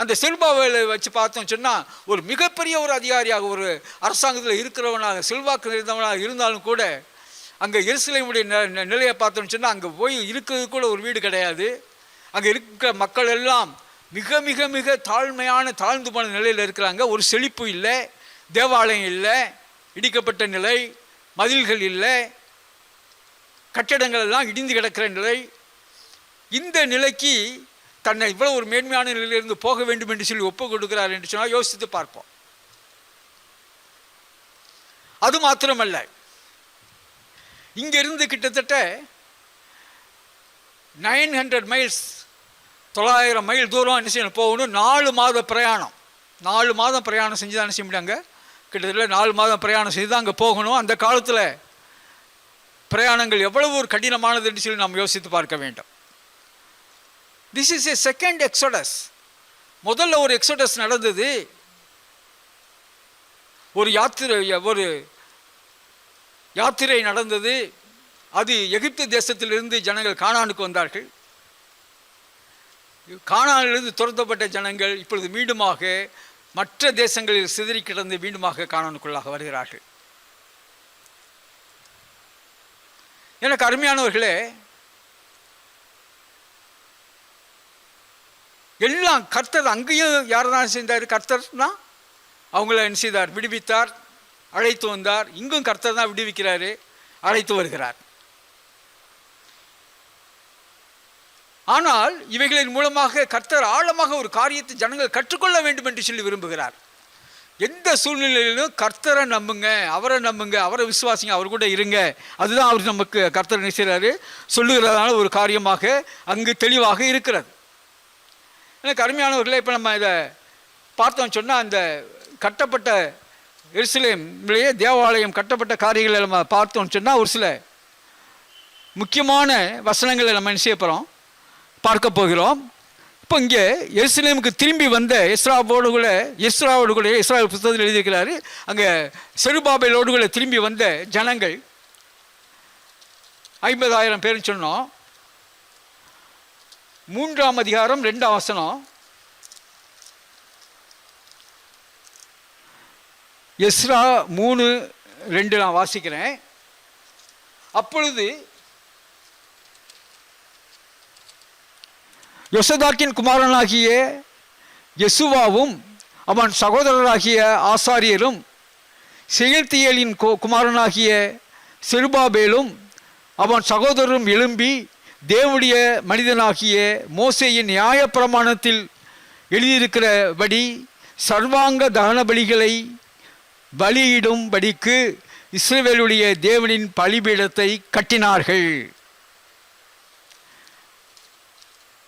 அந்த செருபாபேலை வச்சு பார்த்தோம் சொன்னால் ஒரு மிகப்பெரிய ஒரு அதிகாரியாக, ஒரு அரசாங்கத்தில் இருக்கிறவனாக, செல்வாக்கு நிறைந்தவனாக இருந்தாலும் கூட அங்கே எருசலேமுடைய நிலையை பார்த்தோம்னு சொன்னால் அங்கே போய் இருக்கிறது கூட ஒரு வீடு கிடையாது. அங்கே இருக்கிற மக்கள் எல்லாம் மிக மிக மிக தாழ்ந்து போன நிலையில் இருக்கிறாங்க. ஒரு செழிப்பு இல்லை, தேவாலயம் இல்லை, இடிக்கப்பட்ட நிலை, மதில்கள் இல்லை, கட்டடங்கள் எல்லாம் இடிந்து கிடக்கிற நிலை. இந்த நிலைக்கு தன்னை இவ்வளோ ஒரு மேன்மையான நிலையிலிருந்து போக வேண்டும் என்று சொல்லி ஒப்புக் கொடுக்கிறார் என்று சொன்னால் யோசித்து பார்ப்போம். அது மாத்திரமல்ல, இங்கிருந்து கிட்டத்தட்ட 900 மைல்ஸ் 900 மைல் தூரம் என்ன செய்யணும், போகணும். 4 மாத பிரயாணம், 4 மாதம் பிரயாணம் செஞ்சு தான் என்ன செய்ய முடியாங்க, கிட்டத்தட்ட 4 மாதம் பிரயாணம் செய்து தான் அங்கே போகணும். அந்த காலத்தில் பிரயாணங்கள் எவ்வளவு ஒரு கடினமானது என்று சொல்லி நாம் யோசித்து பார்க்க வேண்டும். This is a second exodus. முதல்ல ஒரு எக்ஸோடஸ் நடந்தது, ஒரு யாத்திரை நடந்தது. அது எகிப்து தேசத்திலிருந்து ஜனங்கள் கானானுக்கு வந்தார்கள். கானானிலிருந்து துரத்தப்பட்ட ஜனங்கள் இப்பொழுது மீண்டுமாக மற்ற தேசங்களில் சிதறி கிடந்து மீண்டுமாக கானானுக்குள்ளாக வருகிறார்கள். எனக்கு அருமையானவர்களே, எல்லாம் கர்த்தர் அங்கேயும் யார் தான் செய்தார், கர்த்தர் தான் அவங்கள என்ன செய்தார், விடுவித்தார், அழைத்து வந்தார். இங்கும் கர்த்தர் தான் விடுவிக்கிறாரு, அழைத்து வருகிறார். ஆனால் இவைகளின் மூலமாக கர்த்தர் ஆழமாக ஒரு காரியத்தை ஜனங்கள் கற்றுக்கொள்ள வேண்டும் என்று சொல்லி விரும்புகிறார். எந்த சூழ்நிலையிலும் கர்த்தரை நம்புங்க, அவரை நம்புங்க, அவரை விசுவாசிங்க, அவர் கூட இருங்க. அதுதான் அவர் நமக்கு கர்த்தர் நினைக்கிறாரு சொல்லுகிறதான ஒரு காரியமாக அங்கு தெளிவாக இருக்கிறது. எனக்கு அருமையானவர்களே, இப்போ நம்ம இதை பார்த்தோம் சொன்னால், அந்த கட்டப்பட்ட எருசலேமிலேயே தேவாலயம் கட்டப்பட்ட காரியங்களை நம்ம பார்த்தோம்னு சொன்னால் ஒரு சில முக்கியமான வசனங்களை நம்ம என்ன செய்ய போகிறோம், பார்க்க போகிறோம். இப்போ இங்கே எருசலேமுக்கு திரும்பி வந்த எஸ்ராவோடு கூட இஸ்ராயேல் புத்தகத்தில் எழுதியிருக்கிறாரு. அங்கே செருபாபேலோடு கூட திரும்பி வந்த ஜனங்கள் 50,000 பேர்னு சொன்னோம். 3ஆம் அதிகாரம் 2ஆம் வசனம், எஸ்ரா 3:2 நான் வாசிக்கிறேன். அப்பொழுது யோசதாக்கின் குமாரனாகிய யெசுவாவும் அவன் சகோதரராகிய ஆசாரியரும் செயல்தியலின் குமாரனாகிய செருபாபேலும் அவன் சகோதரரும் எழும்பி தேவனுடைய மனிதனாகிய மோசேயின் நியாயப்பிரமாணத்தில் எழுதியிருக்கிறபடி சர்வாங்க தகன பலிகளை பலியிடும்படிக்கு இஸ்ரவேலுடைய தேவனின் பலிபீடத்தை கட்டினார்கள்.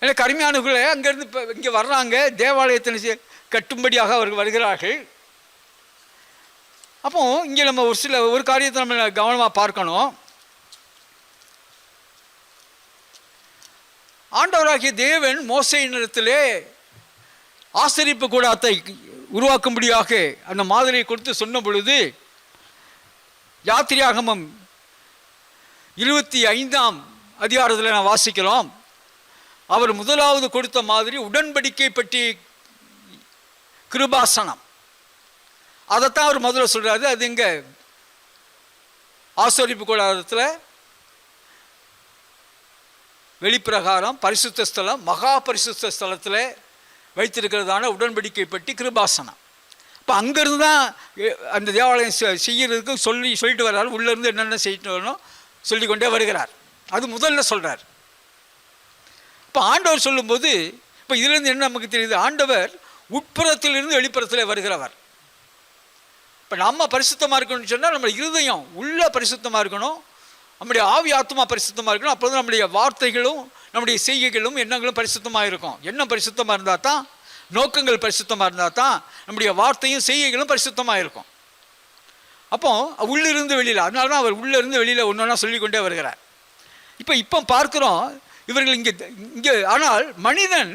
எனக்கு அருமையானவர்களே, அங்கேருந்து இப்போ இங்கே வர்றாங்க, தேவாலயத்தை கட்டும்படியாக அவர்கள் வருகிறார்கள். அப்போ இங்கே நம்ம ஒரு காரியத்தை நம்ம கவனமாக பார்க்கணும். ஆண்டவராகிய தேவன் மோசேயினிடத்திலே ஆசரிப்பு கூடாரத்தை உருவாக்கும்படியாக அந்த மாதிரியை கொடுத்து சொன்ன பொழுது, யாத்திரையாகமம் 25ஆம் அதிகாரத்தில் நான் வாசிக்கிறோம். அவர் முதலாவது கொடுத்த மாதிரி உடன்படிக்கை பற்றி கிருபாசனம், அதைத்தான் அவர் முதல்ல சொல்றாரு. அது இங்க ஆசரிப்பு கூடாரத்தில் வெளிப்பிரகாரம் பரிசுத்த ஸ்தலம், மகா பரிசுத்த ஸ்தலத்தில் வைத்திருக்கிறதான உடன்படிக்கை பெட்டி கிருபாசனம். இப்போ அங்கேருந்து தான் அந்த தேவாலயம் செய்கிறதுக்கு சொல்லிட்டு வர்றாரு. உள்ளேருந்து என்னென்ன செய்யணும் சொல்லிக்கொண்டே வருகிறார். அது முதல்ல சொல்கிறார். இப்போ ஆண்டவர் சொல்லும்போது இப்போ இதுலேருந்து என்ன நமக்கு தெரியுது? ஆண்டவர் உட்புறத்திலிருந்து வெளிப்புறத்தில் வருகிறவர். இப்போ நம்ம பரிசுத்தமாக இருக்கணும்னு சொன்னால் நம்ம இருதயம் உள்ள பரிசுத்தமாக இருக்கணும், நம்முடைய ஆவி ஆத்மா பரிசுத்தமாக இருக்கணும். அப்போ தான் நம்முடைய வார்த்தைகளும் நம்முடைய செய்கைகளும் எண்ணங்களும் பரிசுத்தமாக இருக்கும். எண்ணம் பரிசுத்தமாக இருந்தால் தான், நோக்கங்கள் பரிசுத்தமாக இருந்தால் தான் நம்முடைய வார்த்தையும் செய்கைகளும் பரிசுத்தமாக இருக்கும். அப்போ உள்ளிருந்து வெளியில், அதனால தான் அவர் உள்ளிருந்து வெளியில் ஒன்று ஒன்றா சொல்லிக்கொண்டே வருகிறார். இப்போ பார்க்குறோம் இவர்கள் இங்கே ஆனால் மனிதன்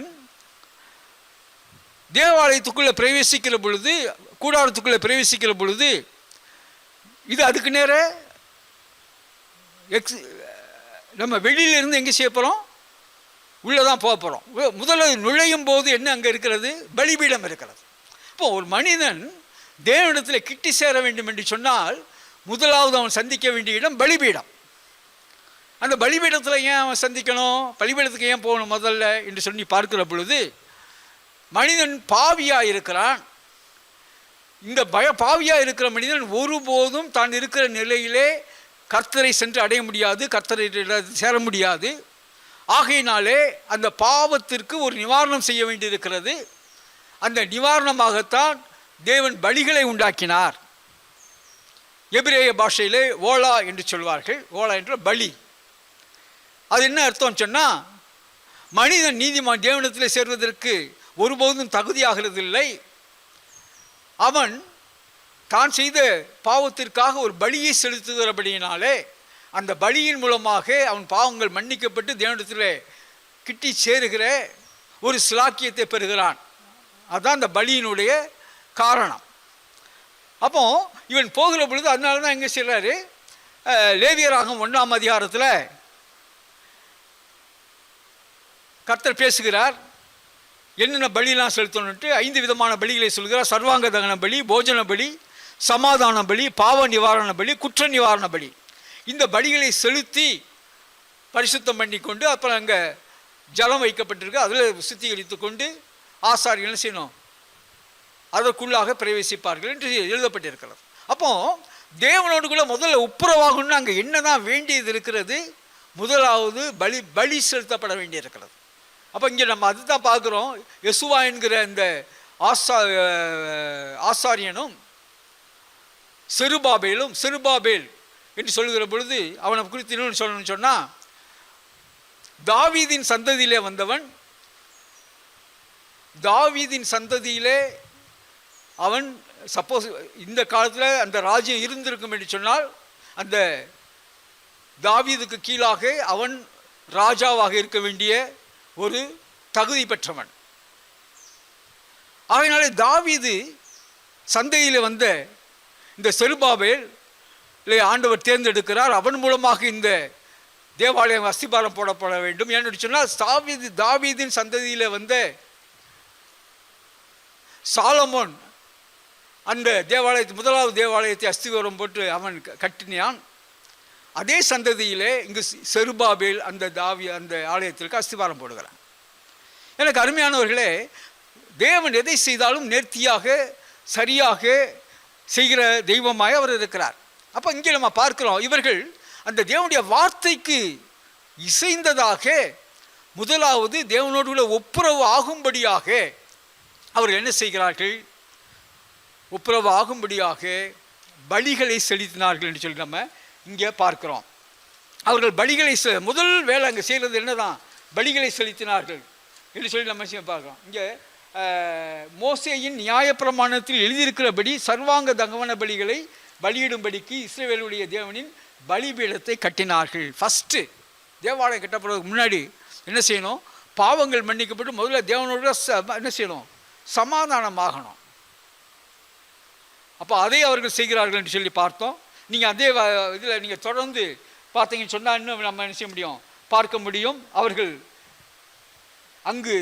தேவாலயத்துக்குள்ளே பிரவேசிக்கிற பொழுது, கூடாரத்துக்குள்ளே பிரவேசிக்கிற பொழுது இது அதுக்கு நேர நம்ம வெளியிலிருந்து எங்கே செய்ய போகிறோம்? உள்ளே தான் போக போகிறோம். முதல்ல நுழையும் போது என்ன அங்கே இருக்கிறது? பலிபீடம் இருக்கிறது. இப்போ ஒரு மனிதன் தேவனிடத்தில் கிட்டி சேர வேண்டும் என்று சொன்னால் முதலாவது அவன் சந்திக்க வேண்டிய இடம் பலிபீடம். அந்த பலிபீடத்தில் ஏன் அவன் சந்திக்கணும்? பலிபீடத்துக்கு ஏன் போகணும் முதல்ல என்று சொல்லி பார்க்கிற பொழுது, மனிதன் பாவியாக இருக்கிறான். இந்த பாவியாக இருக்கிற மனிதன் ஒருபோதும் தான் இருக்கிற நிலையிலே கர்த்தரை சென்று அடைய முடியாது, கர்த்தரை சேர முடியாது. ஆகையினாலே அந்த பாவத்திற்கு ஒரு நிவாரணம் செய்ய வேண்டியிருக்கிறது. அந்த நிவாரணமாகத்தான் தேவன் பலிகளை உண்டாக்கினார். எபிரேய பாஷையிலே ஓலா என்று சொல்வார்கள். ஓலா என்ற பலி. அது என்ன அர்த்தம் சொன்னால், மனிதன் நீதிமான் தேவனிடத்தில் சேர்வதற்கு ஒருபோதும் தகுதியாகிறதில்லை. அவன் தான் செய்த பாவத்திற்காக ஒரு பலியை செலுத்துகிறபடியினாலே அந்த பலியின் மூலமாக அவன் பாவங்கள் மன்னிக்கப்பட்டு தேவனிடத்தில் கிட்டி சேருகிற ஒரு சிலாக்கியத்தை பெறுகிறான். அதுதான் அந்த பலியினுடைய காரணம். அப்போ இவன் போகிற பொழுது அதனால தான் எங்கே செய்கிறாரு? லேவியராகும் 1ஆம் அதிகாரத்தில் கர்த்தர் பேசுகிறார். என்னென்ன பலியெல்லாம் செலுத்தணுன்ட்டு 5 விதமான பலிகளை சொல்கிறார். சர்வாங்க தகன பலி, போஜன பலி, சமாதான பலி, பாவ நிவாரண பலி, குற்ற நிவாரண பலி. இந்த பலிகளை செலுத்தி பரிசுத்தம் பண்ணி கொண்டு அப்புறம் அங்கே ஜலம் வைக்கப்பட்டிருக்கு, அதில் சுத்திகரித்து கொண்டு ஆசாரியர்கள் செய்யணும், அதற்குள்ளாக பிரவேசிப்பார்கள் என்று எழுதப்பட்டிருக்கிறது. அப்போ தேவனோடு கூட முதல்ல ஒப்புரவாகணும்னு அங்கே என்னதான் வேண்டியது இருக்கிறது? முதலாவது பலி செலுத்தப்பட வேண்டியிருக்கிறது. அப்போ இங்கே நம்ம அதுதான் பார்க்குறோம். யெசுவா என்கிற இந்த ஆசாரியனும் செருபாபேல் என்று சொல்லுகிற பொழுது அவனை குறித்து இன்னொன்று சொல்லணும்னு சொன்னால், தாவீதின் சந்ததியிலே வந்தவன், தாவீதின் சந்ததியிலே அவன் சப்போஸ் இந்த காலத்தில் அந்த ராஜ்யம் இருந்திருக்கும் என்று சொன்னால் அந்த தாவீதுக்கு கீழாக அவன் ராஜாவாக இருக்க வேண்டிய ஒரு தகுதி பெற்றவன். ஆகையினாலே தாவீது சந்தையில் வந்த இந்த செருபாபேல் ஆண்டவர் தேர்ந்தெடுக்கிறார். அவன் மூலமாக இந்த தேவாலயம் அஸ்திபாரம் போடப்பட வேண்டும். ஏன்னு சொன்னால் தாவீதின் சந்ததியில் வந்த சாலமோன் அந்த முதலாவது தேவாலயத்தை அஸ்திபாரம் போட்டு அவன் கட்டினான். அதே சந்ததியிலே இங்கு செருபாபேல் அந்த ஆலயத்திற்கு அஸ்திபாரம் போடுகிறான். எனக்கு அருமையானவர்களே, தேவன் எதை செய்தாலும் நேர்த்தியாக சரியாக செய்கிற தெய்வமாய் அவர் இருக்கிறார். அப்போ இங்கே நம்ம பார்க்கிறோம், இவர்கள் அந்த தேவனுடைய வார்த்தைக்கு இசைந்ததாக முதலாவது தேவனோடு உள்ள ஒப்புரவு ஆகும்படியாக அவர்கள் என்ன செய்கிறார்கள்? ஒப்புரவு ஆகும்படியாக பலிகளை செலுத்தினார்கள் என்று சொல்லி நம்ம இங்கே பார்க்கிறோம். அவர்கள் பலிகளை முதல் வேலை அங்கே செய்கிறது என்னதான்? பலிகளை செலுத்தினார்கள் என்று சொல்லி நம்ம பார்க்கிறோம். இங்கே மோசேயின் நியாயப்பிரமாணத்தில் எழுதியிருக்கிறபடி சர்வாங்க தகவன பலிகளை பலியிடும்படிக்கு இஸ்ரவேலுடைய தேவனின் பலிபீடத்தை கட்டினார்கள். ஃபஸ்ட்டு தேவாலயம் கட்டப்படுறதுக்கு முன்னாடி என்ன செய்யணும்? பாவங்கள் மன்னிக்கப்பட்டு முதல்ல தேவனோட என்ன செய்யணும்? சமாதானமாகணும். அப்போ அதை அவர்கள் செய்கிறார்கள் என்று சொல்லி பார்த்தோம். நீங்கள் அதே இதில் நீங்கள் தொடர்ந்து பார்த்தீங்கன்னு சொன்னால் இன்னும் நம்ம என்ன செய்ய முடியும்? பார்க்க முடியும். அவர்கள் அங்கு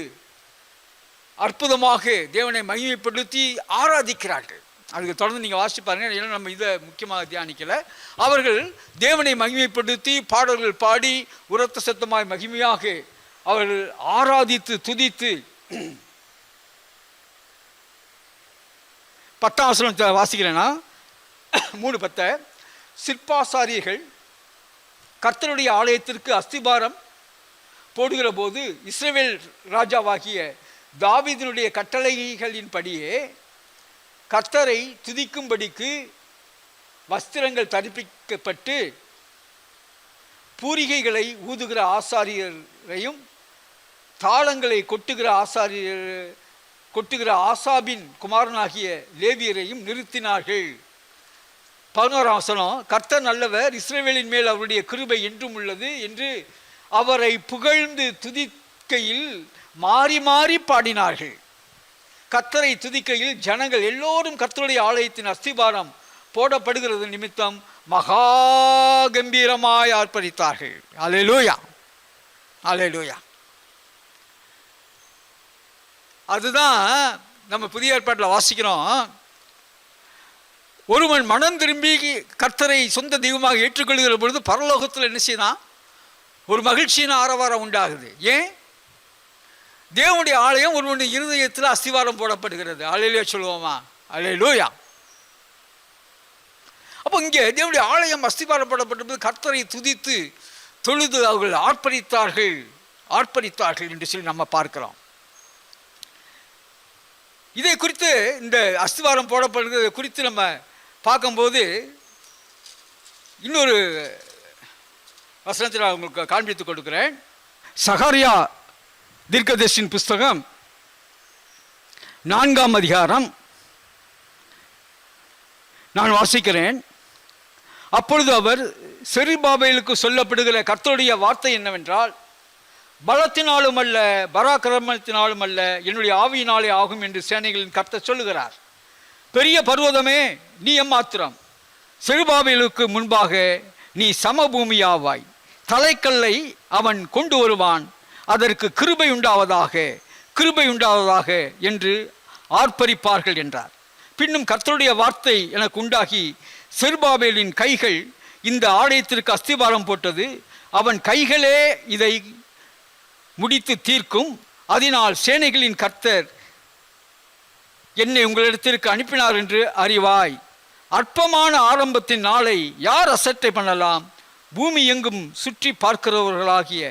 அற்புதமாக தேவனை மகிமைப்படுத்தி ஆராதிக்கிறார்கள். அதுக்கு தொடர்ந்து நீங்கள் வாசிச்சு பாருங்க. ஏன்னா நம்ம இதை முக்கியமாக தியானிக்கலை. அவர்கள் தேவனை மகிமைப்படுத்தி பாடல்கள் பாடி உரத்த சத்தமாய் மகிமையாக அவர்கள் ஆராதித்து துதித்து 10ஆம் வசனத்தை வாசிக்கிறேன்னா 3:10 சிற்பாசாரியர்கள் கர்த்தருடைய ஆலயத்திற்கு அஸ்திபாரம் போடுகிற போது இஸ்ரவேல் ராஜாவாகிய தாவீதினுடைய கட்டளைகளின்படியே கர்த்தரை துதிக்கும்படிக்கு வஸ்திரங்கள் தரிப்பிக்கப்பட்டு பூரிகைகளை ஊதுகிற ஆசாரியரையும் தாளங்களை கொட்டுகிற ஆசாபின் குமாரனாகிய லேவியரையும் நிறுத்தினார்கள். 11ஆம் வசனம் கர்த்தர் நல்லவர், இஸ்ரவேலின் மேல் அவருடைய கிருபை என்றும் உள்ளது என்று அவரை புகழ்ந்து துதிக்கையில் மாறி மாறி பாடினார்கள். கர்த்தரை துதிக்கையில் ஜனங்கள் எல்லோரும் கர்த்தருடைய ஆலயத்தின் அஸ்திபாரம் போடப்படுகிறது நிமித்தம் மகா கம்பீரமாய் ஆர்ப்பரித்தார்கள். அல்லேலூயா, அல்லேலூயா. அதுதான் நம்ம புதிய ஏற்பாட்டில் வாசிக்கிறோம். ஒருவன் மனம் திரும்பி கர்த்தரை சொந்த தெய்வமாக ஏற்றுக்கொள்கிற பொழுது பரலோகத்தில் என்ன செய்யலாம்? ஒரு மகிழ்ச்சியின் ஆரவாரம் உண்டாகுது. ஏன்? தேவனுடைய ஆலயம் ஒருவனுடைய இருதயத்தில் அஸ்திவாரம் போடப்படுகிறது. அல்லேலூயா சொல்லுவோமா? அல்லேலூயா. அப்போ இங்கே தேவனுடைய ஆலயம் அஸ்திவாரம் போடப்பட்டபோது கர்த்தரை துதித்து தொழுது அவர்கள் ஆர்ப்பரித்தார்கள் என்று சொல்லி நம்ம பார்க்கிறோம். இதை குறித்து இந்த அஸ்திவாரம் போடப்படுகிறது குறித்து நம்ம பார்க்கும்போது இன்னொரு வசனத்தில் நான் உங்களுக்கு காண்பித்து கொடுக்கிறேன். சகரியா தீர்க்கதரிசியின் புஸ்தகம் 4ஆம் அதிகாரம் நான் வாசிக்கிறேன். அப்பொழுது அவர் செருபாபேலுக்கு சொல்லப்படுகிற கர்த்தருடைய வார்த்தை என்னவென்றால், பலத்தினாலும் அல்ல பராக்கிரமத்தினாலும் அல்ல என்னுடைய ஆவியினாலே ஆகும் என்று சேனைகளின் கர்த்தர் சொல்லுகிறார். பெரிய பர்வதமே நீ எம்மாத்திரம், செருபாபேலுக்கு முன்பாக நீ சமபூமியாவாய். தலைக்கல்லை அவன் கொண்டு வருவான், அதற்கு கிருபை உண்டாவதாக என்று ஆர்ப்பரிப்பார்கள் என்றார். பின்னும் கர்த்தருடைய வார்த்தை எனக்கு உண்டாகி, செருபாபேலின் கைகள் இந்த ஆலயத்திற்கு அஸ்திபாரம் போட்டது, அவன் கைகளே இதை முடித்து தீர்க்கும். அதனால் சேனைகளின் கர்த்தர் என்னை உங்களிடத்திற்கு அனுப்பினார் என்று அறிவாய். அற்பமான ஆரம்பத்தின் நாளை யார் அசட்டை பண்ணலாம்? பூமி எங்கும் சுற்றி பார்க்கிறவர்களாகிய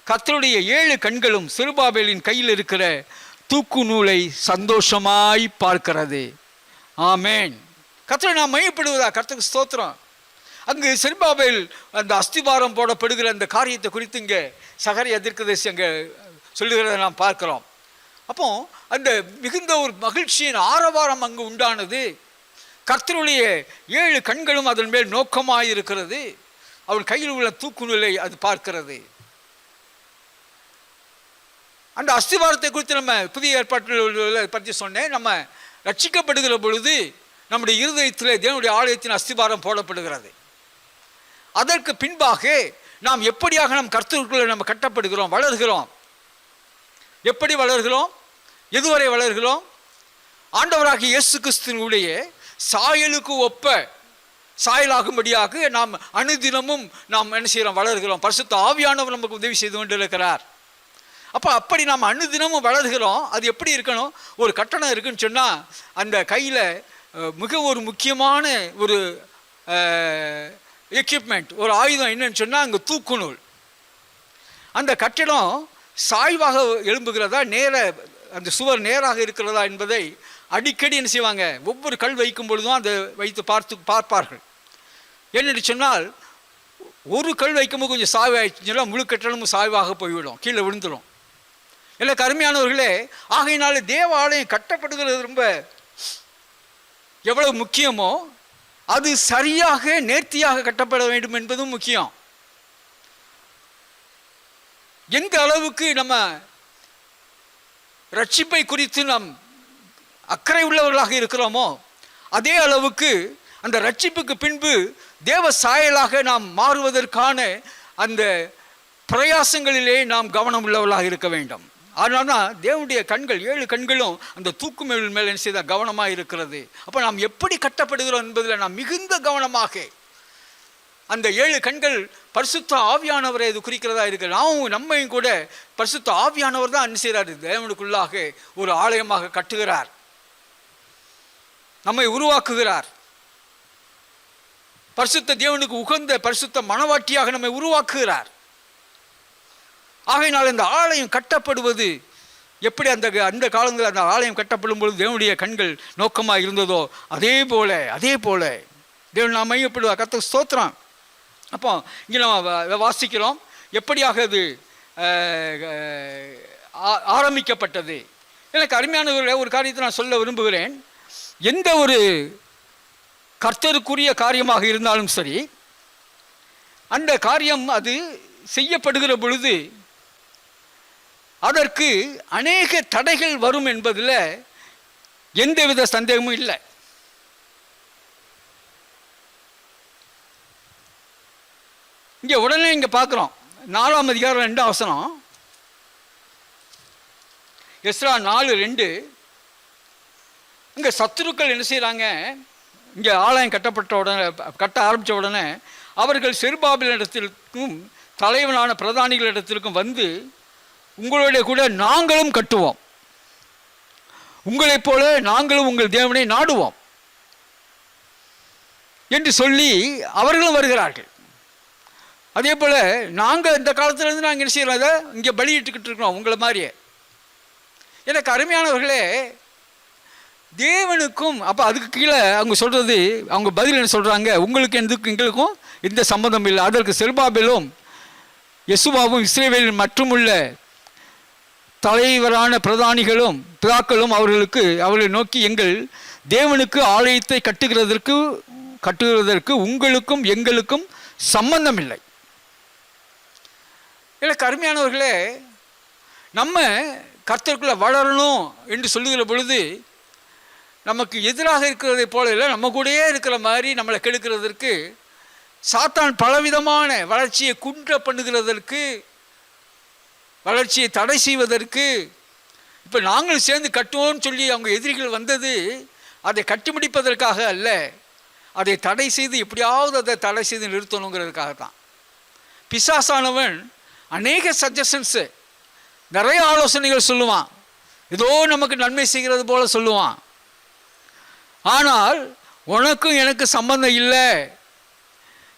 கர்த்தருடைய 7 கண்களும் செருபாபேலின் கையில் இருக்கிற தூக்கு நூலை சந்தோஷமாய் பார்க்கிறது. ஆமேன். கர்த்தரை நாம் மையப்படுவதா? கர்த்தருக்கு ஸ்தோத்திரம். அங்கு செருபாபேல் அந்த அஸ்திபாரம் போடப்படுகிற அந்த காரியத்தை குறித்து இங்கே சகரியா தீர்க்கதரிசி அங்கே சொல்லுகிறத நாம் பார்க்கிறோம். அப்போ அந்த மிகுந்த ஒரு மகிழ்ச்சியின் ஆரவாரம் அங்கு உண்டானது. கர்த்தருடைய 7 கண்களும் அதன் மேல் நோக்கமாயிருக்கிறது. அவன் கையில் உள்ள தூக்குநிலை அது பார்க்கிறது. அந்த அஸ்திவாரத்தை குறித்து நம்ம புதிய ஏற்பாட்டில் பற்றி சொன்னேன். நம்ம ரட்சிக்கப்படுகிற பொழுது நம்முடைய இருதயத்தில் தேவனுடைய ஆலயத்தின் அஸ்திவாரம் போடப்படுகிறது. அதற்கு பின்பாக நாம் எப்படியாக நம் கர்த்தருக்குள்ளே நம்ம கட்டப்படுகிறோம், வளர்கிறோம். எப்படி வளர்கிறோம்? எதுவரை வளர்கிறோம்? ஆண்டவராகிய இயேசு கிறிஸ்துவினுடைய சாயலுக்கு ஒப்ப சாயலாகும்படியாக நாம் அனுதினமும் நாம் என்ன செய்கிறோம்? வளர்கிறோம். பரிசுத்த ஆவியானவர் நமக்கு உதவி செய்து கொண்டு இருக்கிறார். அப்படி நாம் அனுதினமும் வளர்கிறோம். அது எப்படி இருக்கணும்? ஒரு கட்டணம் இருக்குன்னு சொன்னால் அந்த கையில் மிக ஒரு முக்கியமான ஒரு எக்யூப்மெண்ட், ஒரு ஆயுதம் என்னன்னு சொன்னால் அங்கே தூக்குநூல். அந்த கட்டிடம் சாய்வாக எழும்புகிறதா, அந்த சுவர் நேராக இருக்கிறதா என்பதை அடிக்கடி என்ன செய்வாங்க? ஒவ்வொரு கல் வைக்கும் பொழுதும் அதை வைத்து பார்ப்பார்கள். என்னென்னு சொன்னால் ஒரு கல் வைக்கும்போது கொஞ்சம் சாய்வாயிடுச்சுன்னு சொன்னால் முழு கட்டணமும் சாய்வாக போய்விடும், கீழே விழுந்துடும். இல்லை கருமையானவர்களே, ஆகையினால தேவ ஆலயம் கட்டப்படுகிறது ரொம்ப எவ்வளவு முக்கியமோ அது சரியாக நேர்த்தியாக கட்டப்பட வேண்டும் என்பதும் முக்கியம். எந்த அளவுக்கு நம்ம ரட்சிப்பை குறித்து நாம் அக்கறை உள்ளவர்களாக இருக்கிறோமோ அதே அளவுக்கு அந்த ரட்சிப்புக்கு பின்பு தேவ சாயலாக நாம் மாறுவதற்கான அந்த பிரயாசங்களிலே நாம் கவனம் உள்ளவர்களாக இருக்க வேண்டும். அதனால தேவனுடைய கண்கள் 7 கண்களும் அந்த தூக்குமேல் மேல் என்ன செய்த கவனமாக இருக்கிறது. அப்போ நாம் எப்படி கட்டப்படுகிறோம் என்பதில் நாம் மிகுந்த கவனமாக, அந்த 7 கண்கள் பரிசுத்த ஆவியானவரை இது குறிக்கிறதா இருக்கு. நம்மையும் கூட பரிசுத்த ஆவியானவர் தான் என்ன செய்கிறார், தேவனுக்குள்ளாக ஒரு ஆலயமாக கட்டுகிறார், நம்மை உருவாக்குகிறார். பரிசுத்த தேவனுக்கு உகந்த பரிசுத்த மனவாட்டியாக நம்மை உருவாக்குகிறார். ஆகையினால் இந்த ஆலயம் கட்டப்படுவது எப்படி அந்த காலங்களில் அந்த ஆலயம் கட்டப்படும் பொழுது தேவனுடைய கண்கள் நோக்கமாக இருந்ததோ அதே போல தேவன் நாம் மையப்படுவார். கர்த்தருக்கு ஸ்தோத்திரம். அப்போ இங்கே நம்ம வாசிக்கிறோம் எப்படியாக அது ஆரம்பிக்கப்பட்டது. எனக்கு அருமையானவர்களே, ஒரு காரியத்தை நான் சொல்ல விரும்புகிறேன். எந்த ஒரு கர்த்தருக்குரிய காரியமாக இருந்தாலும் சரி, அந்த காரியம் அது செய்யப்படுகிற பொழுது அதற்கு அநேக தடைகள் வரும் என்பதில் எந்தவித சந்தேகமும் இல்லை. இங்கே உடனே இங்கே பார்க்குறோம் 4ஆம் அதிகாரம் 2ஆம் வசனம், எஸ்ரா 4:2. இங்கே சத்துருக்கள் என்ன செய்கிறாங்க, இங்கே ஆலயம் கட்ட ஆரம்பித்த உடனே அவர்கள் செருபாபேலிடத்திற்கும் தலைவனான பிரதானிகளிடத்திற்கும் வந்து, உங்களுடைய கூட நாங்களும் கட்டுவோம், உங்களைப் போல நாங்களும் உங்கள் தேவனை நாடுவோம் என்று சொல்லி அவர்களும் வருகிறார்கள். அதே போல் நாங்கள் இந்த காலத்திலேருந்து நாங்கள் என்ன செய்கிறோம், அதை இங்கே பலியிட்டுக்கிட்டு இருக்கிறோம் உங்களை மாதிரியே. எனக்கு அருமையானவர்களே, தேவனுக்கும் அப்போ அதுக்கு கீழே அவங்க சொல்கிறது, அவங்க பதில் என்ன சொல்கிறாங்க, உங்களுக்கு எங்களுக்கும் எந்த சம்மந்தம் இல்லை. அதற்கு செருபாபேலும் யெசுவாவும் இஸ்ரவேலின் மற்றுமுள்ள தலைவரான பிரதானிகளும் பிதாக்களும் அவர்களை நோக்கி, எங்கள் தேவனுக்கு ஆலயத்தை கட்டுகிறதற்கு உங்களுக்கும் எங்களுக்கும் சம்பந்தம் இல்லை. எனக்கு அருமையானவர்களே, நம்ம கர்த்தருக்குள்ள வளரணும் என்று சொல்லுகிற பொழுது நமக்கு எதிராக இருக்கிறதை போல இல்லை, நம்ம கூடயே இருக்கிற மாதிரி நம்மளை கெடுக்கிறதற்கு சாத்தான் பலவிதமான வளர்ச்சியை குன்ற பண்ணுகிறதற்கு, வளர்ச்சியை தடை செய்வதற்கு, இப்போ நாங்களும் சேர்ந்து கட்டுவோம்னு சொல்லி அவங்க எதிரிகள் வந்தது அதை கட்டி முடிப்பதற்காக அல்ல, அதை தடை செய்து எப்படியாவது அதை தடை செய்து நிறுத்தணுங்கிறதுக்காக தான். பிசாசானவன் அநேக சஜஷன்ஸு, நிறைய ஆலோசனைகள் சொல்லுவான், ஏதோ நமக்கு நன்மை செய்கிறது போல சொல்லுவான். ஆனால் உனக்கும் எனக்கு சம்பந்தம் இல்லை.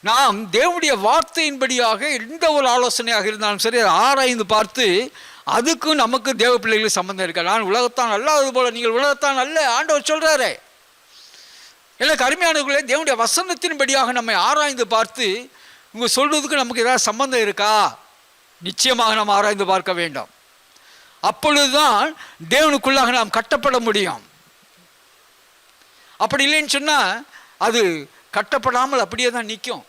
நாம் தேவனுடைய வார்த்தையின்படியாக எந்த ஒரு ஆலோசனையாக இருந்தாலும் சரி அதை ஆராய்ந்து பார்த்து அதுக்கும் நமக்கு தேவ பிள்ளைகளுக்கு சம்பந்தம் இருக்கா. நான் உலகத்தான் அல்லாதது போல நீங்கள் உலகத்தான் அல்ல ஆண்டவர் சொல்கிறாரே. எனக்கு அருமையானவர்களே, தேவனுடைய வசனத்தின்படியாக நம்மை ஆராய்ந்து பார்த்து உங்கள் சொல்றதுக்கு நமக்கு ஏதாவது சம்பந்தம் இருக்கா, நிச்சயமாக நாம் ஆராய்ந்து பார்க்க வேண்டும். அப்பொழுதுதான் தேவனுக்குள்ளாக நாம் கட்டப்பட முடியும். அப்படி இல்லைன்னு சொன்னால் அது கட்டப்படாமல் அப்படியே தான் நிற்கும்.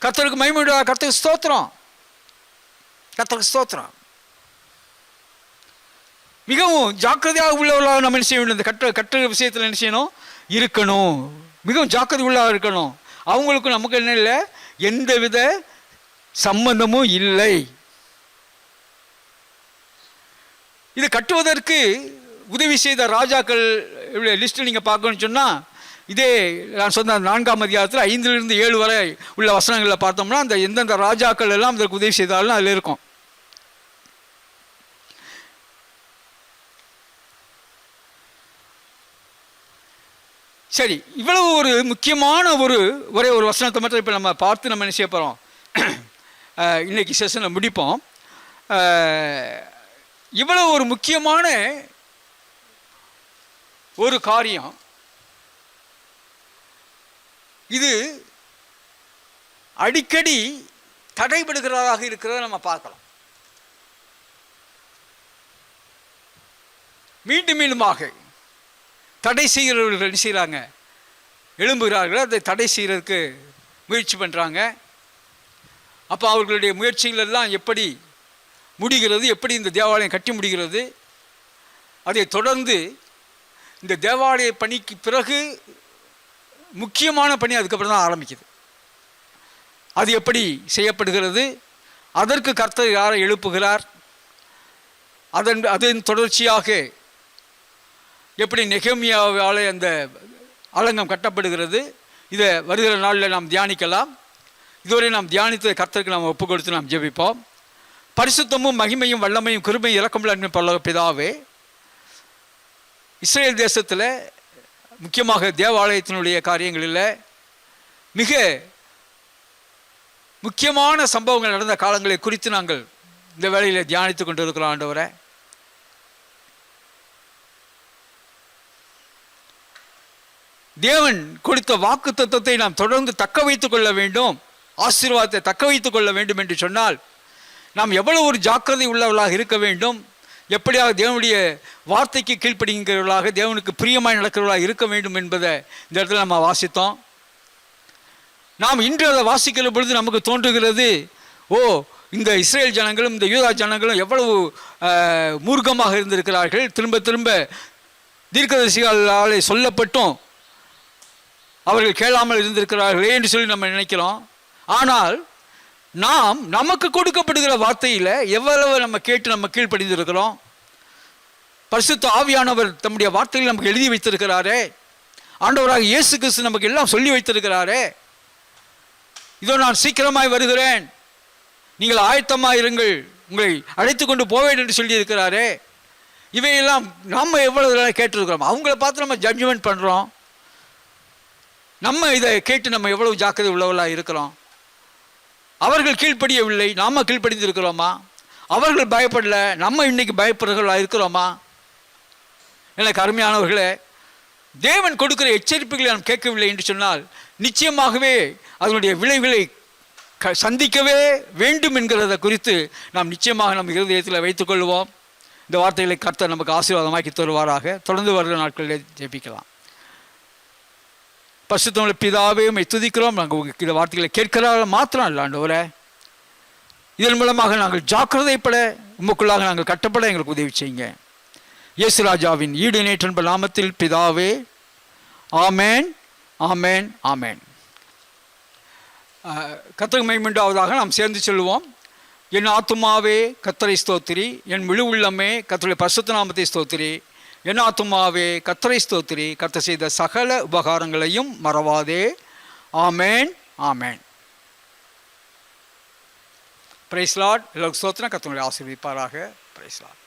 கர்த்தருக்கு மகிமை, கர்த்தருக்கு ஸ்தோத்திரம், கர்த்தருக்கு ஸ்தோத்திரம். மிகவும் ஜாக்கிரதையாக உள்ளவர்களாக நம்ம என்ன செய்ய வேண்டும், இந்த கட்டுற விஷயத்தில் என்ன செய்யணும், இருக்கணும், மிகவும் ஜாக்கிரதை உள்ளாக இருக்கணும். அவங்களுக்கும் நமக்கு என்ன இல்லை, எந்தவித சம்பந்தமும் இல்லை. இது கட்டுவதற்கு உதவி செய்த ராஜாக்கள் லிஸ்ட்டு நீங்கள் பார்க்கணும்னு சொன்னால், இதே நான் சொன்ன 4ஆம் அதிகாரத்தில் 5லிருந்து 7 வரை உள்ள வசனங்களில் பார்த்தோம்னா அந்த எந்தெந்த ராஜாக்கள் எல்லாம் இதற்கு உதவி செய்தாலும் அதில் இருக்கும். சரி, இவ்வளவு ஒரு முக்கியமான ஒரே ஒரு வசனத்தை மட்டும் இப்போ நம்ம பார்த்து நம்ம என்ன செய்ய போகிறோம், இன்றைக்கி செஷனை முடிப்போம். இவ்வளவு ஒரு முக்கியமான ஒரு காரியம், இது அடிக்கடி தடைபடுகிறதாக இருக்கிறத நம்ம பார்க்கலாம். மீண்டும் மீண்டுமாக தடை செய்கிறவர்கள் என்ன செய்கிறாங்க, எழும்புகிறார்கள், அதை தடை செய்கிறதுக்கு முயற்சி பண்ணுறாங்க. அப்போ அவர்களுடைய முயற்சிகள் எல்லாம் எப்படி முடிகிறது, எப்படி இந்த தேவாலயம் கட்டி முடிகிறது, அதை தொடர்ந்து இந்த தேவாலய பணிக்கு பிறகு முக்கியமான பணி அதுக்கப்புறம் தான் ஆரம்பிக்குது. அது எப்படி செய்யப்படுகிறது, அதற்கு கர்த்தர் யாரை எழுப்புகிறார்? அதன் தொடர்ச்சியாக எப்படி நெகேமியாவாலே அந்த அலங்கம் கட்டப்படுகிறது, இதை வருகிற நாளில் நாம் தியானிக்கலாம். இதுவரை நாம் தியானித்த கர்த்தருக்கு நாம் ஒப்பு கொடுத்து நாம் ஜெபிப்போம். பரிசுத்தமும் மகிமையும் வல்லமையும் கிருபையும் இரக்கமுள்ள அன்பின் பரலோக பிதாவே, இஸ்ரேல் தேசத்தில் முக்கியமாக தேவாலயத்தினுடைய காரியங்களில் மிக முக்கியமான சம்பவங்கள் நடந்த காலங்களை குறித்து நாங்கள் இந்த வேளையில் தியானித்து கொண்டிருக்கிறோம். ஆண்டவரே, தேவன் கொடுத்த வாக்கு தத்தத்தை நாம் தொடர்ந்து தக்க வைத்துக் கொள்ள வேண்டும், ஆசீர்வாதத்தை தக்க வைத்துக் கொள்ள வேண்டும் என்று சொன்னால் நாம் எவ்வளவு ஒரு ஜாக்கிரதை உள்ளவர்களாக இருக்க வேண்டும், எப்படியாக தேவனுடைய வார்த்தைக்கு கீழ்ப்படுகிறவர்களாக தேவனுக்கு பிரியமாய் நடக்கிறவர்களாக இருக்க வேண்டும் என்பதை இந்த இடத்துல நம்ம வாசித்தோம். நாம் இன்று அதை வாசிக்கிற பொழுது நமக்கு தோன்றுகிறது, ஓ, இந்த இஸ்ரேல் ஜனங்களும் இந்த யூதா ஜனங்களும் எவ்வளவு மூர்க்கமாக இருந்திருக்கிறார்கள், திரும்ப திரும்ப தீர்க்கதரிசிகளால் சொல்லப்பட்டும் அவர்கள் கேளாமல் இருந்திருக்கிறார்களே என்று சொல்லி நம்ம நினைக்கிறோம். ஆனால் நாம் நமக்கு கொடுக்கப்படுகிற வார்த்தையில் எவ்வளவு நம்ம கேட்டு நம்ம கீழ்ப்படிந்திருக்கிறோம். பரிசுத்த ஆவியானவர் தம்முடைய வார்த்தையில் நமக்கு எழுதி வைத்திருக்கிறாரே, ஆண்டவராக இயேசு கிறிஸ்து நமக்கு எல்லாம் சொல்லி வைத்திருக்கிறாரே, இதோ நான் சீக்கிரமாய் வருகிறேன், நீங்கள் ஆயத்தமாக இருங்கள், உங்களை அழைத்து கொண்டு போவேன் என்று சொல்லி இருக்கிறாரே. இவையெல்லாம் நம்ம எவ்வளவு கேட்டிருக்கிறோம். அவங்கள பார்த்து நம்ம ஜட்ஜ்மெண்ட் பண்ணுறோம். நம்ம இதை கேட்டு நம்ம எவ்வளவு ஜாக்கிரதை உள்ளவர்களாக இருக்கிறோம். அவர்கள் கீழ்ப்படியவில்லை, நாம் கீழ்ப்படிந்திருக்கிறோமா? அவர்கள் பயப்படல, நம்ம இன்னைக்கு பயப்படுறவர்களாக இருக்கிறோமா? எனக்கு அருமையானவர்களே, தேவன் கொடுக்கிற எச்சரிப்புகளை நாம் கேட்கவில்லை என்று சொன்னால் நிச்சயமாகவே அதனுடைய விளைவுகளை சந்திக்கவே வேண்டும் என்கிறத குறித்து நாம் நிச்சயமாக நம் இருதயத்தில் வைத்துக் கொள்வோம். இந்த வார்த்தைகளை கர்த்தர் நமக்கு ஆசீர்வாதமாக்கி தருவாராக. தொடர்ந்து வருகிற நாட்களில் ஜெபிக்கலாம். பரிசுத்தமுள்ள பிதாவே, உம்மை துதிக்கிறோம். நாங்கள் இந்த வார்த்தைகளை கேட்கிறார மாத்திரம் இல்லை ஆண்டவரே, இதன் மூலமாக நாங்கள் ஜாக்கிரதைப்பட, உமக்குள்ளாக நாங்கள் கட்டப்பட எங்களுக்கு உதவி செய்யுங்க. இயேசு ராஜாவின் ஈடு நேற்றன்ப நாமத்தில் பிதாவே, ஆமேன், ஆமேன், ஆமேன். கர்த்தருக்கு மகிமையுண்டாவதாக. நாம் சேர்ந்து சொல்லுவோம். என் ஆத்துமாவே கர்த்தரை ஸ்தோத்திரி, என் முழு உள்ளமே கர்த்தருடைய பரிசுத்த நாமத்தை ஸ்தோத்திரி. என் ஆத்துமாவே கர்த்தரை ஸ்தோத்திரி, கர்த்தர் செய்த சகல உபகாரங்களையும் மறவாதே. ஆமேன், ஆமேன். Praise Lord. எல்லோருக்கும் ஸ்தோத்திரம். கர்த்தர் ஆசீர்வதிப்பாராக. Praise Lord.